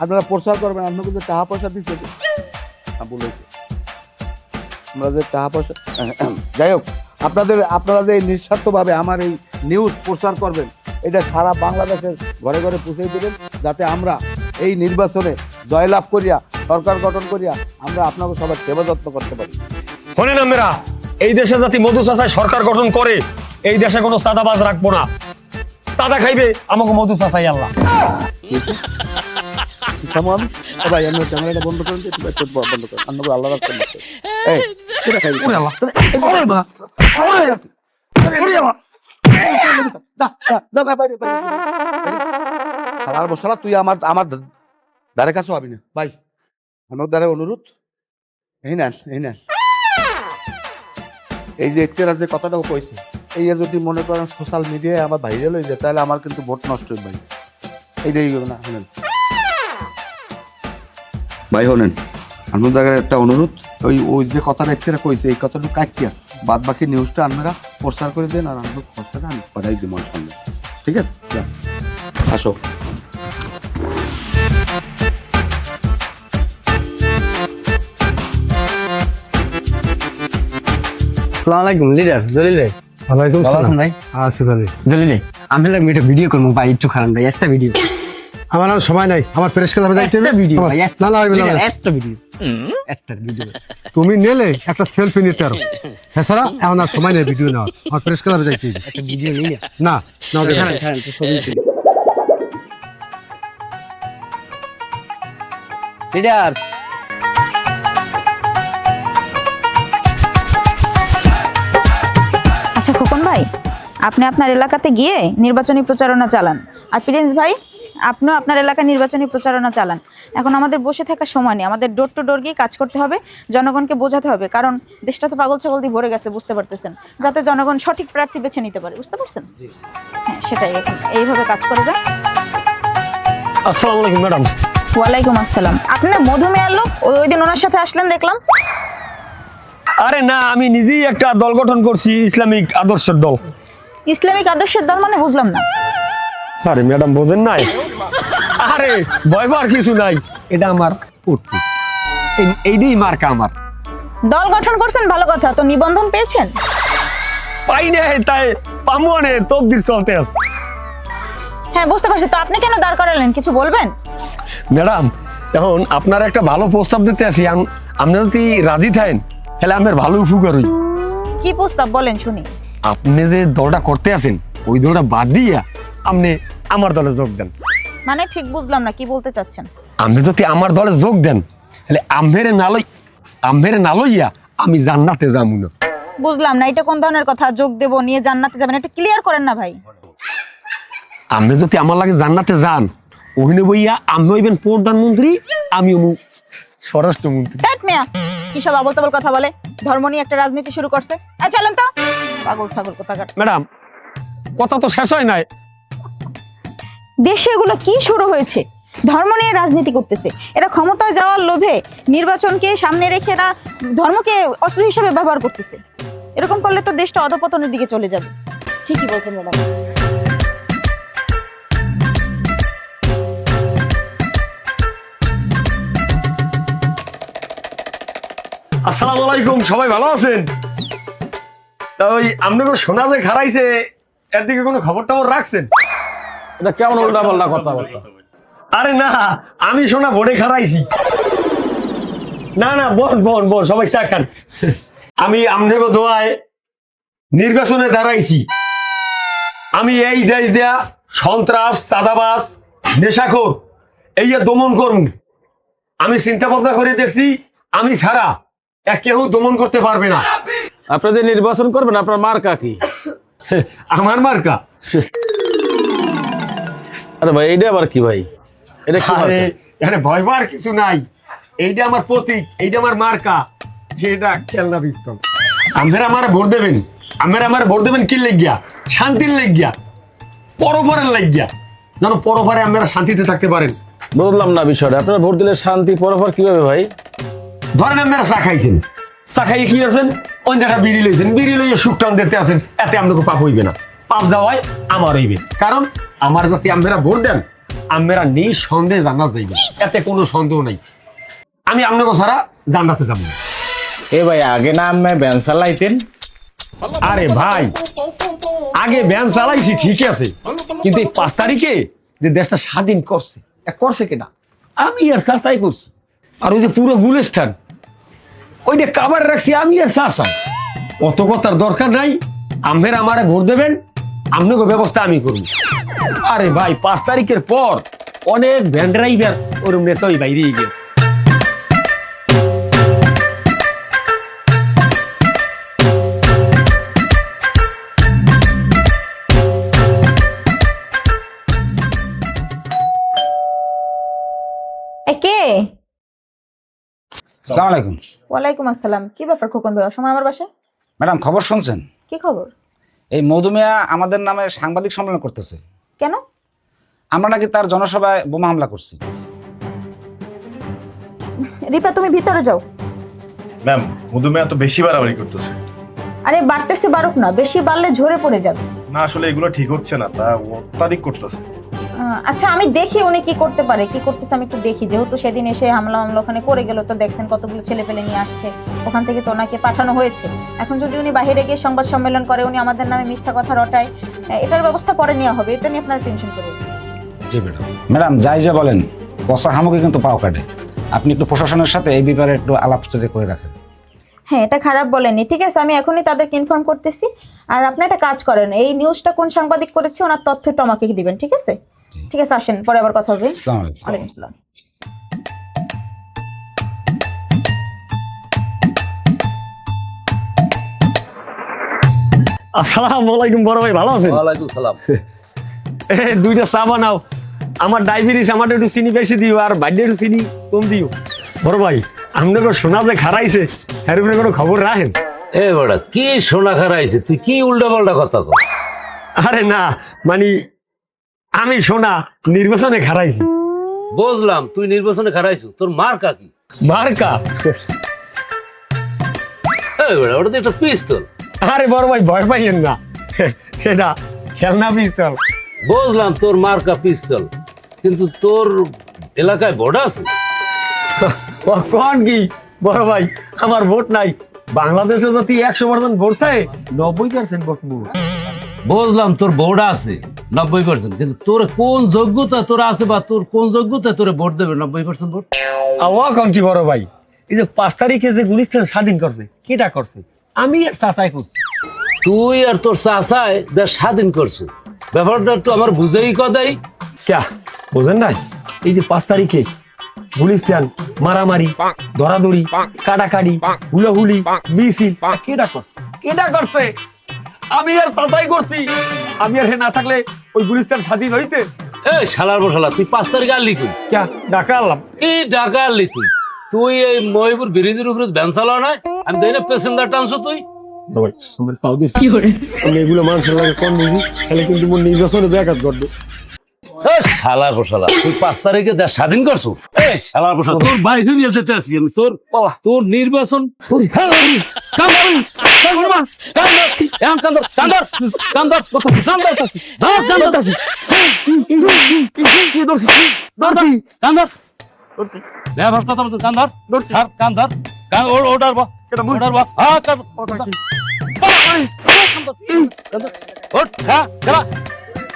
আপনারা প্রচার করবেন। আপনাকে যে টাকা পয়সা দিচ্ছে, বলেছে আমরা যে টাকা পয়সা, যাই হোক, আপনারা যে নিঃস্বার্থভাবে আমার এই নিউজ প্রচার করবেন, এটা সারা বাংলাদেশের ঘরে ঘরে পৌঁছে দেবেন, যাতে আমরা এই নির্বাচনে জয়লাভ করিয়া, সরকার গঠন করিয়া আমরা আপনাকে সবার সেবা যত্ন করতে পারি। শোনেন, আমরা এই দেশে যাতে মধু চাচায় সরকার গঠন করে, এই দেশে কোনো চাঁদাবাজ রাখবো না। চাঁদা খাইবে আমাকে মধু চাচাই আল্লাহ। ভাই আমি ক্যামেরাটা বন্ধ করেন, বন্ধ করেন, আপনাকে আল্লাহ রাখতে বসালা। তুই আমার দ্বারের কাছেও হবি না ভাই, আমার দ্বারে অনুরোধ। এই না, এই না, এই যে ইত্তেরা যে কথাটা কইছে, এই যদি মনে করেন সোশ্যাল মিডিয়ায় আমার ভাইরাল হয়ে যায়, তাহলে আমার কিন্তু ভোট নষ্ট হয়ে ভাই। এইটাই না, শোনেন ভাই, শোনেন, আপনাদের একটা অনুরোধ, ওই যে কথাটা ইত্তেরা কইছে, এই কথাটা কাটিয়া বাদ বাকি নিউজটা আপনারা প্রচার করে দেন, আর আমাদের খরচাটা আমি পাঠাই দিব সামনে, ঠিক আছে? আসো। আসসালামু আলাইকুম লিডার জলিল ভাই। ওয়ালাইকুম ভালো আছেন ভাই? আছি ভালো। জলিল ভাই, আমি লাগবে একটা ভিডিও করবো ভাই, একটু খারাপ ভাই, একটা ভিডিও। আমার আর সময় নাই, আমার প্রেস ক্লাবে যাইতে হবে। ভিডিও ভাই, না না ভাই, একটা ভিডিও, একটা ভিডিও। তুমি নিলে একটা সেলফি নিতে পারো, এছাড়া এখন আর সময় নেই ভিডিও নেওয়ার, আমার প্রেস ক্লাবে যাইতে হবে। একটা ভিডিও নিয়ে না না খারাপ তো ছবি ছিল লিডার। আচ্ছা খোকন ভাই, আপনি আপনার এলাকাতে গিয়ে নির্বাচনী প্রচারণা চালান, আর প্রিন্স ভাই আপনিও আপনার এলাকায় নির্বাচনী প্রচারণা চালান। এখন আমাদের বসে থাকার সময় নেই, আমাদের ডোর টু ডোর গিয়ে কাজ করতে হবে, জনগণকে বোঝাতে হবে, কারণ দেশটা তো পাগল ছাগল দিয়ে ভরে গেছে, বুঝতে পারতেছেন, যাতে জনগণ সঠিক প্রার্থী বেছে নিতে পারে, বুঝতে পারছেন? হ্যাঁ, সেটাই, এখন এইভাবে কাজ করে যান। আসসালামু আলাইকুম ম্যাডাম। ওয়ালাইকুম আসসালাম। আপনি না মধুমেয়ার লোক, ওই দিন ওনার সাথে আসলেন দেখলাম। আরে না, আমি নিজেই একটা দল গঠন করছি, ইসলামিক আদর্শের দল। ইসলামিক আদর্শের দল মানে বুঝলাম না। আরে ম্যাডাম বোঝেন নাই? আরে ভয় পাওয়ার কিছু নাই, এটা আমার পট্টি, এইটাই মার্কা আমার। দল গঠন করছেন ভালো কথা, তো নিবন্ধন পেয়েছেন? পাই নাই, তাই পামু আনে, তকদির চলতে আছে। হ্যাঁ বুঝতে পারছি, তো আপনি কেন দাঁড় করালেন, কিছু বলবেন? ম্যাডাম, এখন আপনার একটা ভালো প্রস্তাব দিতে আছি, আপনি যদি রাজি থাকেন তাহলে আপনার ভালো উপকার হই। কি প্রস্তাব বলেন শুনি। আপনি যে দলটা করতে আছেন ওই দলটা বাদ দিয়া আপনি আমার দলে যোগ দেন। মানে ঠিক বুঝলাম না, কি বলতে চাচ্ছেন? আপনি যদি আমার দলে যোগ দেন তাহলে আম্ভেরে না লইয়া আমি জান্নাতে যাবো না। বুঝলাম না, এটা কোন ধরনের কথা, যোগ দেব নিয়ে জান্নাতে যাবেন, একটু ক্লিয়ার করেন না ভাই। আপনি যদি আমার লাগে জান্নাতে যান, ওখানে বইয়া আমি হইবেন প্রধানমন্ত্রী, আমি স্বরাষ্ট্রমন্ত্রী। দেখ মিয়া, কি সব আবল তাবল কথা বলে, ধর্ম নিয়ে একটা রাজনীতি শুরু করছে। চলেন তো, পাগল ছাগল কোথাকার। ম্যাডাম, কথা তো শেষ হয় নাই। দেশে এগুলো কি শুরু হয়েছে? ধর্ম নিয়ে রাজনীতি করতেছে, এরা ক্ষমতায় যাওয়ার লোভে নির্বাচনকে সামনে রেখে এরা ধর্মকে অস্ত্র হিসেবে ব্যবহার করতেছে। এরকম করলে তো দেশটা অধপতনের দিকে চলে যাবে। ঠিকই বলছেন ম্যাডাম। আসসালামু আলাইকুম, সবাই ভালো আছেন? তা ওই আপনাকে শোনা যে খারাইছে, এর দিকে কোনো খবর টবর রাখছেন? এটা কেমন উল্টা পাল্টা কথাবার্তা? আরে না, আমি শোনা ভোটে খারাইছি। না না, বোন সবাই চা খান। আমি আপনাকে দোয়ায় নির্বাচনে দাঁড়াইছি। আমি এই দেশ দেয়া সন্ত্রাস, চাঁদাবাজ, নেশাখোর এই দমন করব। আমি চিন্তা ভাবনা করে দেখছি, আমি ছাড়া কেউ দমন করতে পারবে না। আপনি যে নির্বাচন করবেন, আপনার মার্কা কি? আমার মার্কা? আরে ভাই, এইটা আবার কি ভাই? এটা কি মার্কা? এখানে ভয় পাওয়ার কিছু নাই, এইটা আমার প্রতীক, এইটা আমার মার্কা, এটা খেলনা পিস্তল। আপনারা আমার ভোট দেবেন কি লেগিয়া? শান্তির লেগিয়া, পরপরের লেগিয়া, যেন পরপরে আপনারা শান্তিতে থাকতে পারেন। বুঝলাম না বিষয়টা। আপনারা ভোট দিলে শান্তি, পরপর কিভাবে ভাই? ধরেন আপনারা চা খাইছেন, চা খাইয়ে কি আছেন, ওই জায়গায় বিড়ি লইছেন, বিড়ি লইয়ে সুখটান দিতে আছেন, এতে আপনাকে পাপ হইবে না। পাপ যাওয়ায় আমার হইবে, কারণ আমার যাতে আপনারা ভোট দেন, আপনারা নিঃসন্দেহে জান্নাত যাইবেন, এতে কোনো সন্দেহ নাই। আমি আপনাকে ছাড়া জান্নাতে যাব না। এ ভাই, আগে না আমি ব্যান চালাইতেন? আরে ভাই, আগে ব্যান চালাইছি ঠিক আছে, কিন্তু এই 5 তারিখে যে দেশটা স্বাধীন করছে কেনা, আমি আর চাচাই করছি। আর ওই যে পুরো গুলিস্তান ওইটা কাবার রাখছি আমি আর চাচা। অত কথার দরকার নাই, আপনারা আমারে ভোট দেবেন, আপনাকে ব্যবস্থা আমি করব। আরে ভাই, 5 তারিখের পর অনেক ভ্যান ড্রাইভার ওরম নেতাই বাইরে গেছে। কে? আসসালামু আলাইকুম। ওয়ালাইকুম আসসালাম। কি ব্যাপার খোকন ভাই, অসময় আমার বাসায়? ম্যাডাম, খবর শুনছেন? কি খবর? এই মধুমিয়া আমাদের নামে সাংবাদিক সম্মেলন করতেছে। কেন? আমরা নাকি তার জনসভায় বোমা হামলা করছি। রিপা, তুমি ভিতরে যাও। ম্যাম, মধুমিয়া তো বেশি বাড়াবাড়ি করতেছে। আরে বাড়তেছে বাড়ুক না, বেশি বাড়লে ঝরে পড়ে যাবে। না, আসলে এগুলো ঠিক হচ্ছে না, তা অত্যাধিক করতেছে। আচ্ছা, আমি দেখি উনি কি করতে পারে, কি করতেছে আমি একটু দেখি। যেহেতু সেদিন এসে হামলা ওখানে করে গেল, তো দেখছেন কতগুলো ছেলে পেলে নিয়ে আসছে, ওখান থেকে তো ওনাকে পাঠানো হয়েছে। এখন যদি উনি বাইরে গিয়ে সংবাদ সম্মেলন করে, উনি আমাদের নামে মিথ্যা কথা রটায়, এটার ব্যবস্থা পরে নেওয়া হবে, এটা নিয়ে আপনার টেনশন করে। জি ম্যাডাম। ম্যাডাম, যাই যা বলেন, পচা হামুকে কিন্তু পাও কাটে। আপনি একটু প্রশাসনের সাথে এই ব্যাপারে একটু আলাপচারিতা করে রাখেন। হ্যাঁ, এটা খারাপ বলেননি, ঠিক আছে, আমি এখনই তাদেরকে ইনফর্ম করতেছি। আর আপনি একটা কাজ করেন, এই নিউজটা কোন সাংবাদিক করেছে ওনার তথ্যটা আমাকে দিবেন, ঠিক আছে? ঠিক আছে, আসেন, পরে আবার কথা হবে। আসসালামু আলাইকুম। ওয়ালাইকুম আসসালাম। আসসালামু আলাইকুম বড় ভাই, ভালো আছেন? ওয়ালাইকুম সালাম। দুইটা চা বানাও, আমার ডায়াবেটিস, আমার একটু চিনি বেশি দিও আর বাইরে একটু চিনি কম দিও। বড় ভাই, আপনাকে শোনা যে খারাইছে, এর উপরে কোনো খবর রাখেন? এ বড়া কি সোনা খারাইছে, তুই কি উল্টা পাল্টা কথা কর। আরে না, মানে আমি শোনা নির্বাচনে খারাইছি। বুঝলাম তুই নির্বাচনে খারাইছু, তোর মার্কা কি? মার্কা? এই বড়া ওটা তো একটা পিস্তল। আরে বড় ভাই ভয় পাইয়েন না, এটা খেলনা পিস্তল। বুঝলাম তোর মার্কা পিস্তল, কিন্তু তোর এলাকায় ভোট আছে? কোন কি বড় ভাই, আমার ভোট নাই। বাংলাদেশে যদি 100% ভোট থাকে, 90% ভোট মোর। বুঝলাম তোর ভোট আছে 90%, কিন্তু তোর কোন যোগ্যতা তোর আছে বা তোর কোন যোগ্যতা তোরে ভোট দেবে 90% ভোট? আমার কম কি বড় ভাই, এই যে 5 তারিখে যে গুলিস্তান স্বাধীন করছে, কেটা করছে? আমি আর চাচাই করছি। তুই আর তোর চাচায় দেশ স্বাধীন করছো, ব্যাপারটা একটু আমার বুঝেই কদাই। ক্যা বোঝেন নাই? এই যে 5 তারিখে গুলিস্তান মারামারি, ধরাধরি, কাটাকাটি, হুলাহুলি, মিছিল, কেটা করছে? কেটা করছে? আমি আর চাচাই করছি। আমি আর হে না থাকলে ওই গুলিস্তান স্বাধীন হইতে? এই শালার বসালা, তুই 5 তারিখে আনলি তুই? ক্যা ডাকা আনলাম? কি ঢাকা আনলি তুই? তুই এই মহিপুর ব্রিজের উপরে ভ্যান চালাও না? আমি দেখি না প্যাসেঞ্জার টানছো তুই। এগুলো মানুষের লাগে কম বুঝি, তাহলে কিন্তু মোর নির্বাচনে ব্যাঘাত ঘটবে। শালার বসালা, তুই 5 তারিখে দেশ স্বাধীন করছো? এই শালার বসালা, তোর বাইরে নিয়ে যেতে আসি আমি। তোর নির্বাচন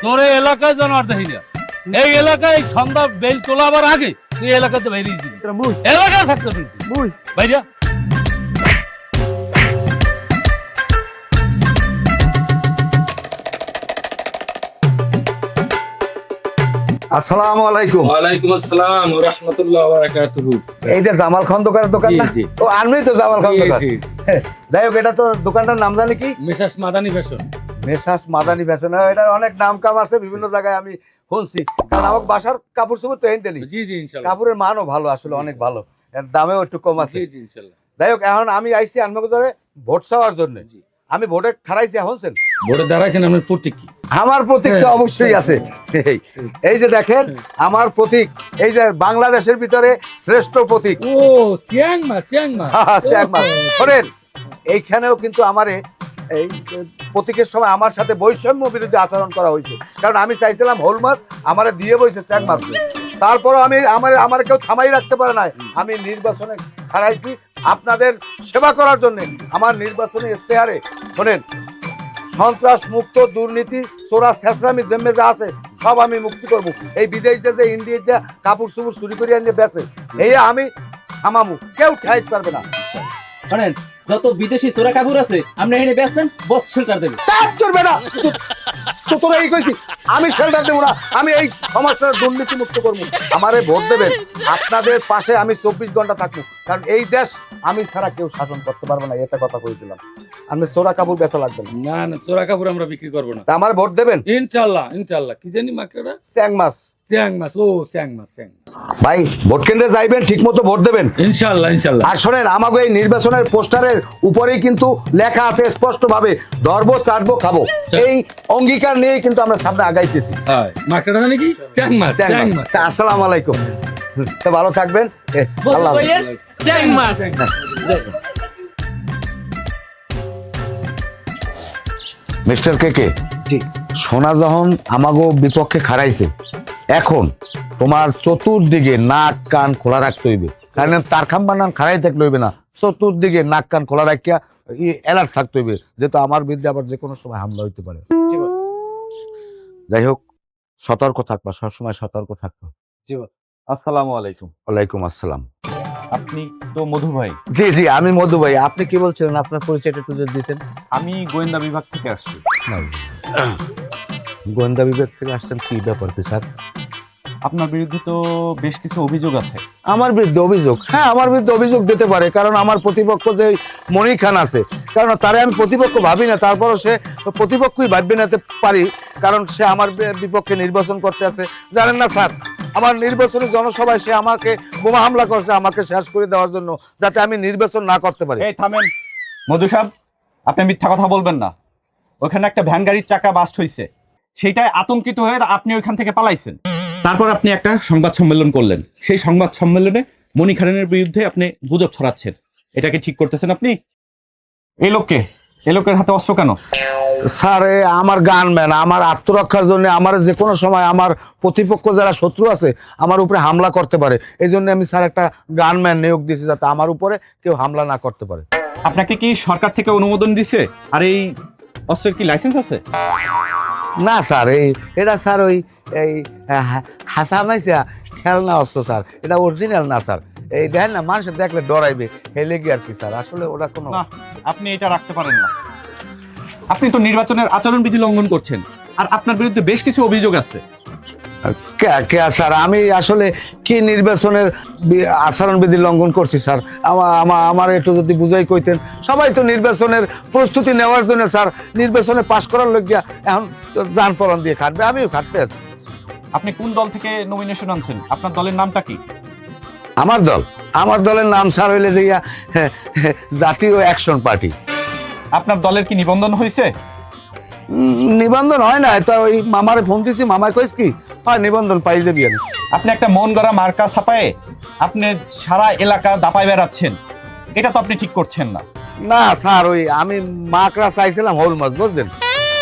তোর এই এলাকায় জানোয়ার দেখি না। এই এলাকায় সন্ধ্যা বেল তোলাবার আগে তুই এলাকাতে বেরিয়ে দিবি, এলাকায় থাকতে বাইরে। আসসালামু আলাইকুম। ওয়ালাইকুম আসসালাম ওয়া রাহমাতুল্লাহি ওয়া বারাকাতুহু। এইটা জামাল খন্দকারের দোকান না? জি, জি। ও আমি তো জামাল খন্দকার। জি, যাই হোক, এটা তো দোকানটার নাম জানি কি? Mrs Madani fashion. Messrs Madani fashion. এটার অনেক নাম কাম আছে, বিভিন্ন জায়গায় আমি শুনছি, কারণ আমার বাসার কাপড় চোপড় তো হেনতে নেই। জি জি ইনশাআল্লাহ। কাপড়ের মানও ভালো, আসলে অনেক ভালো, এর দামেও একটু কম আছে। জি জি ইনশাআল্লাহ। যাই হোক, এখন আমি আইছি আনমগজরে ভোট চাওয়ার জন্য। আমি ভোটে খারাইছি, এখনছেন ভোটে দাঁড়াইছেন, আপনার প্রতীক কি? আমার প্রতীক তো অবশ্যই আছে। এই যে দেখেন আমার প্রতীক, এই যে বাংলাদেশের ভিতরে শ্রেষ্ঠ প্রতীক। ও চিয়াংমা, চিয়াংমা। শোনেন, এইখানেও কিন্তু আমারে এই প্রতীকের সময় আমার সাথে বৈষম্য বিরোধী আচরণ করা হয়েছে, কারণ আমি চাইছিলাম হোল মাছ, আমারে দিয়ে বইছে চ্যাং মাছ। তারপরও আমি আমার কেউ থামাই রাখতে পারে নাই। আমি নির্বাচনে খারাইছি আপনাদের সেবা করার জন্য। আমার নির্বাচনী ইশতেহারে শোনেন, সন্ত্রাস মুক্ত, দুর্নীতি, চোরা ছেঁচড়ামি জেমে যা আছে সব আমি মুক্তি করবো। এই বিদেশে যে ইন্ডিয়া কাপড় চুপড় চুরি করে আনিয়ে বেচে, এই আমি থামামু, কেউ ঠাইতে পারবে না। শোনেন, যত বিদেশি চোরা কাপড় আছে আপনি এনে বেচবেন, বস শেল্টার দেবে। তার চলবে না তো, তোরা এই কইছি আমি শেল্টার দেবো না, আমি এই সমাজটার দুর্নীতি মুক্ত করবো। আমারে ভোট দেবেন, আপনাদের পাশে আমি 24 ঘন্টা থাকবো, কারণ এই দেশ আমি ছাড়া কেউ শাসন করতে পারবে না, এটা কথা কইছিলাম। আপনি চোরা কাপড় বেচা লাগবে না। না না, চোরা কাপড় আমরা বিক্রি করব না। তা আমার ভোট দেবেন ইনশাআল্লাহ ইনশাআল্লাহ। কি জানি মাকড়া? চ্যাং মাছ। চ্যাং মাছ। ও চ্যাং মাছ, চ্যাং। ভাই, ভোট কেন্দ্রে যাইবেন, ঠিক মতো ভোট দেবেন ইনশাআল্লাহ ইনশাআল্লাহ। আর শোনেন, আমাকে এই নির্বাচনের পোস্টারের উপরেই কিন্তু লেখা আছে স্পষ্ট ভাবে, ধরবো, চাটবো, খাবো। এই অঙ্গীকার নিয়ে কিন্তু আমরা সামনে আগাইতেছি। হ্যাঁ, মাকড়া জানি কি? চ্যাং মাছ, চ্যাং মাছ। আসসালামু আলাইকুম, তো ভালো থাকবেন। আল্লাহ হাফেজ। চ্যাং মাছ। মিস্টার কেকে, জি। সোনা যখন আমাগো বিপক্ষে খাড়াইছে, এখন তোমার চতুর্দিকে নাক কান খোলা রাখতে হইবে, কারণ তার খাম বানান খাড়াই থাকলে হইবে না, চতুর্দিকে নাক কান খোলা রাখিয়া অ্যালার্ট থাকতে হইবে, যেহেতু আমার বিরুদ্ধে আবার যে কোনো সময় হামলা হইতে পারে। জি বস। যাই হোক, সতর্ক থাকবা, সবসময় সতর্ক থাকবা। জি বস। আসসালামু আলাইকুম। ওয়ালাইকুম আসসালাম। আপনি তো মধু ভাই? জি জি, আমি মধু ভাই। আপনি কি বলছিলেন? আপনার পরিচয়টা একটু যদি দিতেন। আমি গোয়েন্দা বিভাগ থেকে আসছি। গোয়েন্দা বিভাগ থেকে আসছেন, কি ব্যাপার কি স্যার? আপনার বিরুদ্ধে তো বেশ কিছু অভিযোগ আছে। আমার বিরুদ্ধে অভিযোগ? হ্যাঁ, আমার বিরুদ্ধে অভিযোগ দিতে পারে, কারণ আমার প্রতিপক্ষ যে মনি খান আছে, কারণ তারে আমি প্রতিপক্ষ ভাবি না, তারপরও সে প্রতিপক্ষই ভাববে না পারি, কারণ সে আমার বিপক্ষে নির্বাচন করতে আছে। জানেন না স্যার, আমার নির্বাচনী জনসভায় সে আমাকে বোমা হামলা করছে আমাকে শেষ করে দেওয়ার জন্য, যাতে আমি নির্বাচন না করতে পারি। এই থামেন মধু সাহেব, আপনি মিথ্যা কথা বলবেন না। ওখানে একটা ভ্যান গাড়ির চাকা বাস্ট হয়েছে, সেইটাই আতঙ্কিত হয়ে আপনি ওইখান থেকে পালাইছেন। তারপর আপনি একটা সংবাদ সম্মেলন করলেন, সেই সংবাদ সম্মেলনে মনি খানের বিরুদ্ধে আপনি গুজব ছড়াচ্ছেন। এটাকে ঠিক করতেছেন আপনি? এই লোকের হাতে অস্ত্র কেন? স্যার আমার গানম্যান, আমার আত্মরক্ষার জন্য আমার যে কোনো সময় আমার প্রতিপক্ষ যারা শত্রু আছে আমার উপরে হামলা করতে পারে, এই জন্য আমি স্যার একটা গানম্যান নিয়োগ দিয়েছি, যাতে আমার উপরে কেউ হামলা না করতে পারে। আপনাকে কি সরকার থেকে অনুমোদন দিছে? আর এই অস্ত্রের কি লাইসেন্স আছে? না স্যার, এটা স্যার ওই এই হাসামাইসা খেলনা অস্ত্র স্যার, এটা অরিজিনাল না স্যার। এই দেখেন না, মানুষ দেখলে ডরাইবে, হেলে গিয়ে আর কি স্যার, আসলে ওটা কোনো না, আপনি এটা রাখতে পারেন না। আপনি তো নির্বাচনের আচরণবিধি লঙ্ঘন করছেন, আর আপনার বিরুদ্ধে বেশ কিছু অভিযোগ আছে। স্যার আমি আসলে কি নির্বাচনের আচরণবিধি লঙ্ঘন করছি স্যার? আমার একটু যদি বুঝাই কইতেন। সবাই তো নির্বাচনের প্রস্তুতি নেওয়ার জন্য স্যার, নির্বাচনে পাশ করার লজ্ঞা এখন যান পরন দিয়ে খাটবে, আমিও খাটতে আছি। আপনি কোন দল থেকে নমিনেশন আনছেন? আপনার দলের নামটা কি? আমার দলের নাম স্যার হইলে যে জাতীয় অ্যাকশন পার্টি। আপনার দলের কি নিবন্ধন হয়েছে? নিবন্ধন হয় না, তো ওই মামারে ফোন দিছি, মামায় কইস কি হয় নিবন্ধন পাই যাবি। আপনি একটা মন গড়া মার্কা ছাপায়ে আপনি সারা এলাকা দাপায় বেড়াচ্ছেন, এটা তো আপনি ঠিক করছেন না। না স্যার, ওই আমি মাকড়া চাইছিলাম হোল মাছ, বুঝলেন?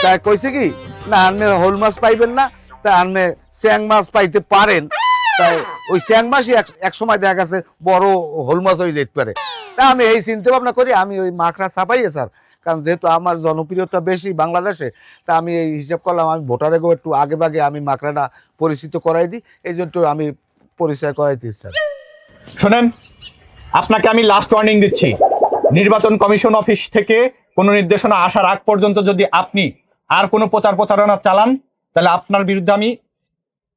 তাই কইছে কি না আপনি হোল মাছ পাইবেন না, তা আপনি স্যাং মাছ পাইতে পারেন। তাই ওই স্যাং মাছই এক সময় দেখা গেছে বড় হোল মাছ হয়ে যেতে পারে। তা আমি এই চিন্তা ভাবনা করি আমি ওই মাকড়া চাপাইয়ে স্যার, কারণ যেহেতু আমার জনপ্রিয়তা বেশি বাংলাদেশে, তা আমি এই হিসাব করলাম আমি ভোটারে একটু আগে ভাগে আমি মাকড়াটা পরিচিত করাই দিই, এই জন্য আমি পরিচয় করাইতে স্যার। শোনেন, আপনাকে আমি লাস্ট ওয়ার্নিং দিচ্ছি, নির্বাচন কমিশন অফিস থেকে কোনো নির্দেশনা আসার আগ পর্যন্ত যদি আপনি আর কোনো প্রচারণা চালান, তাহলে আপনার বিরুদ্ধে আমি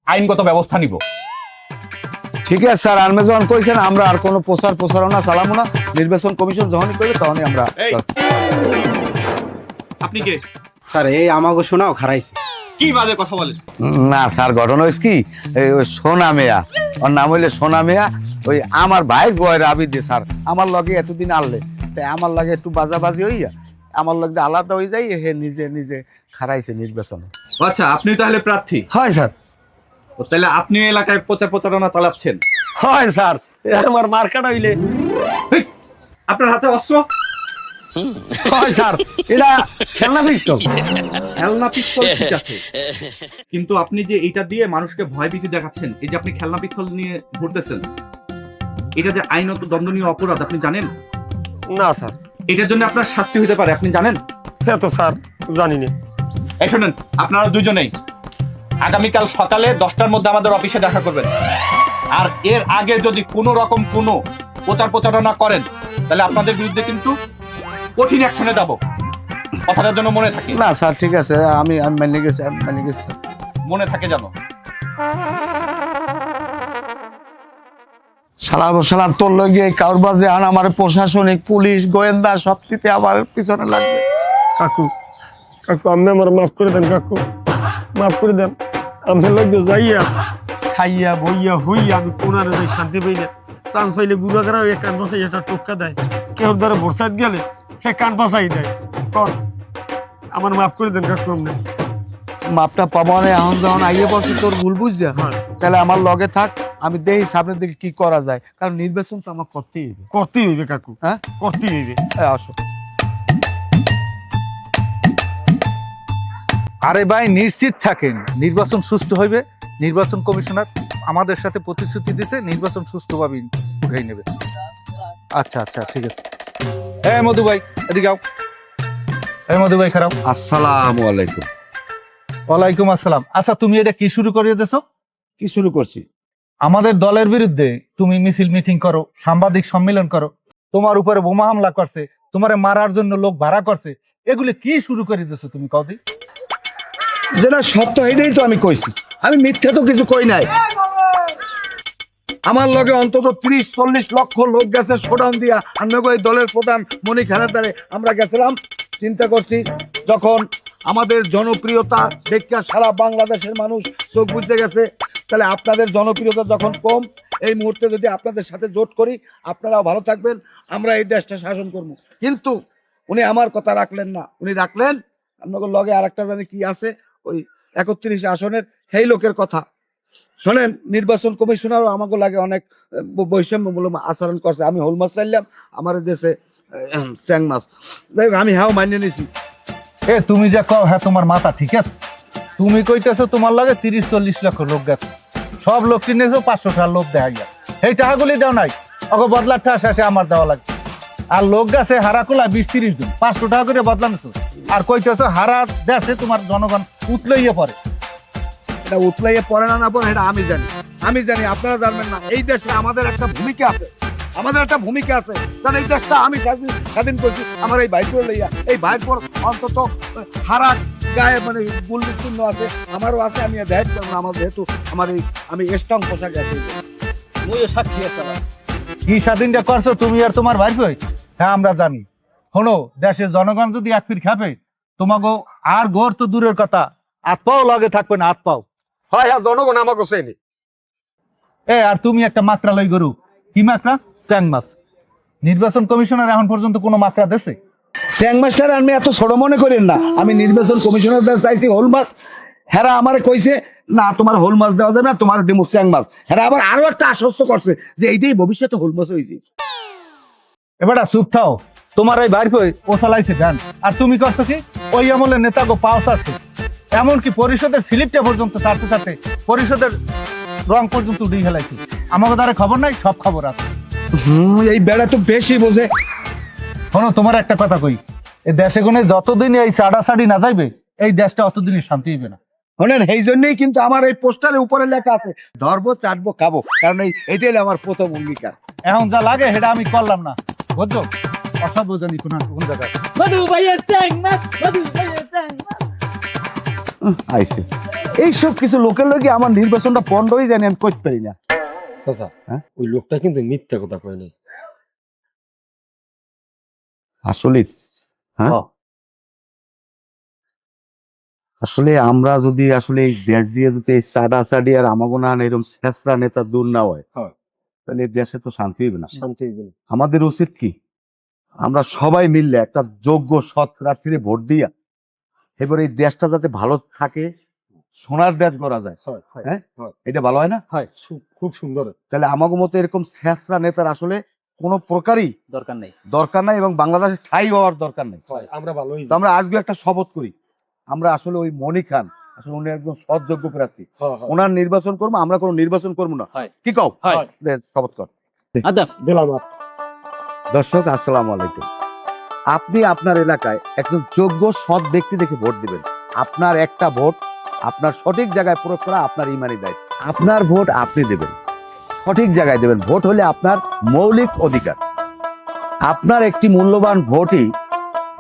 আইনগত ব্যবস্থা নিব। ঠিক আছে স্যার, আপনি যখন কইছেন আমরা আর কোনো প্রচারণা চালাবো না, নির্বাচন কমিশন যখনই করবে তখনই আমরা। আপনি কে? স্যার এই আমাকে শোনাও খারাইছে। কি বাজে কথা বলেন? না স্যার, ঘটনা হয়েছে কি, ওই সোনা মেয়া, ওর নাম হইলে সোনা মেয়া, ওই আমার ভাই বয়ের আবিদে স্যার আমার লগে এতদিন আনলে, তাই আমার লাগে একটু বাজাবাজি হইয়া আমার লগে আলাদা হয়ে যাই, হে নিজে খারাইছে নির্বাচনে। আচ্ছা, আপনি তাহলে প্রার্থী? হয় স্যার। তাহলে আপনি এলাকায় প্রচারণা চালাচ্ছেন? হয় স্যার, আমার মার্কাটা হইলে। আপনার হাতে অস্ত্র? হয় স্যার, এটা খেলনা পিস্তল। খেলনা পিস্তল ঠিক আছে, কিন্তু আপনি যে এটা দিয়ে মানুষকে ভয়ভীতি দেখাচ্ছেন, এই যে আপনি খেলনা পিস্তল নিয়ে ঘুরতেছেন, এটা যে আইনত দণ্ডনীয় অপরাধ, আপনি জানেন? না স্যার। এটার জন্য আপনার শাস্তি হতে পারে, আপনি জানেন? হ্যাঁ তো স্যার, জানি না। এই শোনেন, আপনারা দুজনেই আগামীকাল সকালে 10টার মধ্যে আমাদের অফিসে দেখা করবেন, আর এর আগে যদি কোনো রকম কোনো প্রচারণা করেন তাহলে আপনাদের বিরুদ্ধে কিন্তু কঠিন অ্যাকশনে যাব। কথাটার জন্য মনে থাকে? না স্যার, ঠিক আছে, আমি মেনে গেছি, মনে থাকে জানো। শালা তোর লগে কাউর বাজে আন আমার প্রশাসনিক পুলিশ গোয়েন্দা সবটিতে আমার পিছনে লাগবে। কাকু আপনি আমার মাফ করে দেন, কাকু মাফ করে দেন। আমি লগে যাইয়া খাইয়া বইয়া হইয়া আমি কোনারে যাই, শান্তি পাই না। চান্স পাইলে গুড়া করা এক কান পাশাই একটা টোক্কা দেয়, কেউ দ্বারা ভরসাদ গেলে সে কান পাশাই দেয়। আমার মাফ করে দেন কাকু। আপনি মাপটা পাবো না, এখন যখন আইয়ে বসে তোর ভুল বুঝছে, তাহলে আমার লগে থাক, আমি দেখি সামনের দিকে কি করা যায়, কারণ নির্বাচন তো আমার করতেই হইবে কাকু। হ্যাঁ, করতেই হইবে। আসো। আরে ভাই, নিশ্চিত থাকেন নির্বাচন সুষ্ঠু হইবে। নির্বাচন কমিশনার আমাদের সাথে প্রতিশ্রুতি দিয়েছে নির্বাচন সুষ্ঠুভাবে উঠাই নেবে। আচ্ছা, ঠিক আছে। মধু ভাই এদিকে আও। মধু ভাই খারাপ। আসসালামু আলাইকুম। ওয়ালাইকুম আসসালাম। আচ্ছা, তুমি এটা কি শুরু করিয়ে দিছো? কি শুরু করছি? আমাদের দলের বিরুদ্ধে তুমি মিছিল মিটিং করো, সাংবাদিক সম্মেলন করো, তোমার উপরে বোমা হামলা করছে, তোমারে মারার জন্য লোক ভাড়া করছে, এগুলি কি শুরু করে দিছো তুমি কদি? যেটা সত্য এটাই তো আমি কইছি, আমি মিথ্যা তো কিছু কই নাই। আমার লগে অন্তত 30-40 লক্ষ লোক গেছে শোডাউন দিয়া। আমি এই দলের প্রধান মনিক হানাদারে আমরা গেছিলাম। চিন্তা করছি যখন আমাদের জনপ্রিয়তা দেখে সারা বাংলাদেশের মানুষ চোখ বুঝতে গেছে, তাহলে আপনাদের জনপ্রিয়তা যখন কম, এই মুহূর্তে যদি আপনাদের সাথে জোট করি, আপনারাও ভালো থাকবেন, আমরা এই দেশটা শাসন করব। কিন্তু উনি আমার কথা রাখলেন না। উনি রাখলেন আপনাদের লগে আর একটা জানি কি আছে, ওই 31 আসনের সেই লোকের কথা। শোনেন, নির্বাচন কমিশনারও আমাকে লাগে অনেক বৈষম্যমূলক আচরণ করছে। আমি হোল মাছ চাইলাম, আমার দেশে চ্যাং মাছ। যাই হোক, আমি হ্যাঁ মানিয়ে নিছি। এ তুমি যে কও হ্যাঁ তোমার মাথা ঠিক আছে। তুমি কইতেছো তোমার লাগে 30-40 লক্ষ লোক গেছে, সব লোক কিনেছো 500 টাকার লোভ দেখাইয়া, এই টাকাগুলি দেও নাই, ওকে বদলার টাকা শেষে আমার দেওয়া লাগবে। আর লোক গেছে হারাকুলা 20-30 জন, 500 টাকা করে বদলা নিছো। আর কইতেছো হারা দেশে তোমার জনগণ উতলাইয়া পড়ে। এটা উতলাইয়ে পড়ে না পড়ে এটা আমি জানি, আপনারা জানবেন না। এই দেশে আমাদের একটা ভূমিকা আছে, কারণ এই দেশটা আমি স্বাধীন করছি আমার এই ভাই করে লইয়া। এই ভাইয়ের পর অন্তত হারা গায়ে মানে গুলির চিহ্ন আছে, আমারও আছে। আমি দেখ না, আমার যেহেতু আমার এই আমি স্ট্রং পোশাক আছে। সাক্ষী আছে কি স্বাধীনটা করছো তুমি আর তোমার ভাই কই? হ্যাঁ আমরা জানি। শোনো, দেশের জনগণ যদি এক ফির খাবে, তোমাকে আর ঘর তো দূরের কথা, হাত পাও লগে থাকবে না, হাত পাও। হয় হ্যাঁ, জনগণ আমাকে চেনে। এ আর তুমি একটা মাত্রা লই গরু, কি মাত্রা? চ্যাং মাছ। নির্বাচন কমিশনার এখন পর্যন্ত কোনো মাত্রা দেছে? চ্যাং মাছটার আমি এত ছোট মনে করেন না। আমি নির্বাচন কমিশনার চাইছি হোল মাছ, হেরা আমার কইছে না তোমার হোল মাছ দেওয়া যাবে না, তোমার দিমু চ্যাং মাছ। হেরা আবার আরো একটা আশ্বস্ত করছে যে এইটাই ভবিষ্যতে হোল মাছ হয়েছে। এবার চুপ থাও, তোমার এই বাইর কই ও চালাইছে গান, আর তুমি করছো কি? ওই আমলের নেতা গো পাও ছাড়ছে, এমনকি পরিষদের স্লিপটা পর্যন্ত ছাড়তে ছাড়তে পরিষদের রং পর্যন্ত উড়িয়ে ফেলাইছে। আমাকে দ্বারা খবর নাই, সব খবর আছে। এই বেড়া তো বেশি বোঝে। শোনো, তোমার একটা কথা কই, এই দেশে গুনে যতদিন এই সাড়াসাড়ি না যাইবে, এই দেশটা অতদিনই শান্তি হইবে না। শোনেন, এই জন্যই কিন্তু আমার এই পোস্টারের উপরে লেখা আছে ধরবো চাটবো খাবো, কারণ এইটাই হলো আমার প্রথম অঙ্গীকার। এখন যা লাগে সেটা আমি করলাম না, বুঝছো? অসাবধানী কোন জায়গায় আইসে এইসব কিছু লোকের লগে আমার নির্বাচনটা পন্ড হয়ে জানি আমি করতে পারি না। চাচা, ওই লোকটা কিন্তু মিথ্যা কথা কয় নাই। আসলে আসলে আমরা যদি আসলে এই দেশ দিয়ে যদি এই সাডাসাডি আর আমাগো না এরকম শেষরা নেতা দূর না হয়, তাহলে এই দেশে তো শান্তি হইবে না। আমাদের উচিত কি, আমরা সবাই মিললে একটা যোগ্য সৎ প্রার্থীরে ভোট দিয়া এবার এই দেশটা যাতে ভালো থাকে, সোনার দেশ গড়া যায়। হ্যাঁ, এটা ভালো হয় না? খুব সুন্দর। তাহলে আমাকে মতো এরকম শেষরা নেতার আসলে কোনো প্রকারই দরকার নাই এবং বাংলাদেশে ঠাই হওয়ার দরকার নেই। আমরা আজকে একটা শপথ করি, আমরা আসলে ওই মনিক খান আসলে উনি একজন সৎযোগ্য প্রার্থী, ওনার নির্বাচন করবো, আমরা কোনো নির্বাচন করবো না। কি কও? শপথ কর। দর্শক আসসালামু আলাইকুম। আপনি আপনার এলাকায় একজন যোগ্য সৎ ব্যক্তি দেখে ভোট দিবেন। আপনার একটা ভোট আপনার সঠিক জায়গায় প্রয়োগ করা আপনার ইমানি দায়িত্ব। আপনার ভোট আপনি দেবেন, সঠিক জায়গায় দেবেন। ভোট হলে আপনার মৌলিক অধিকার। আপনার একটি মূল্যবান ভোটই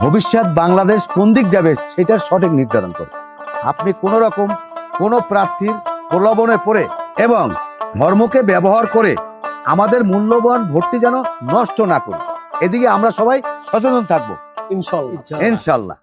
ভবিষ্যৎ বাংলাদেশ কোন দিক যাবে সেটার সঠিক নির্ধারণ করে। আপনি কোনো রকম কোনো প্রার্থীর প্রলোভনে পড়ে এবং ধর্মকে ব্যবহার করে আমাদের মূল্যবান ভোটটি যেন নষ্ট না করি, এদিকে আমরা সবাই সচেতন থাকবো ইনশাআল্লাহ।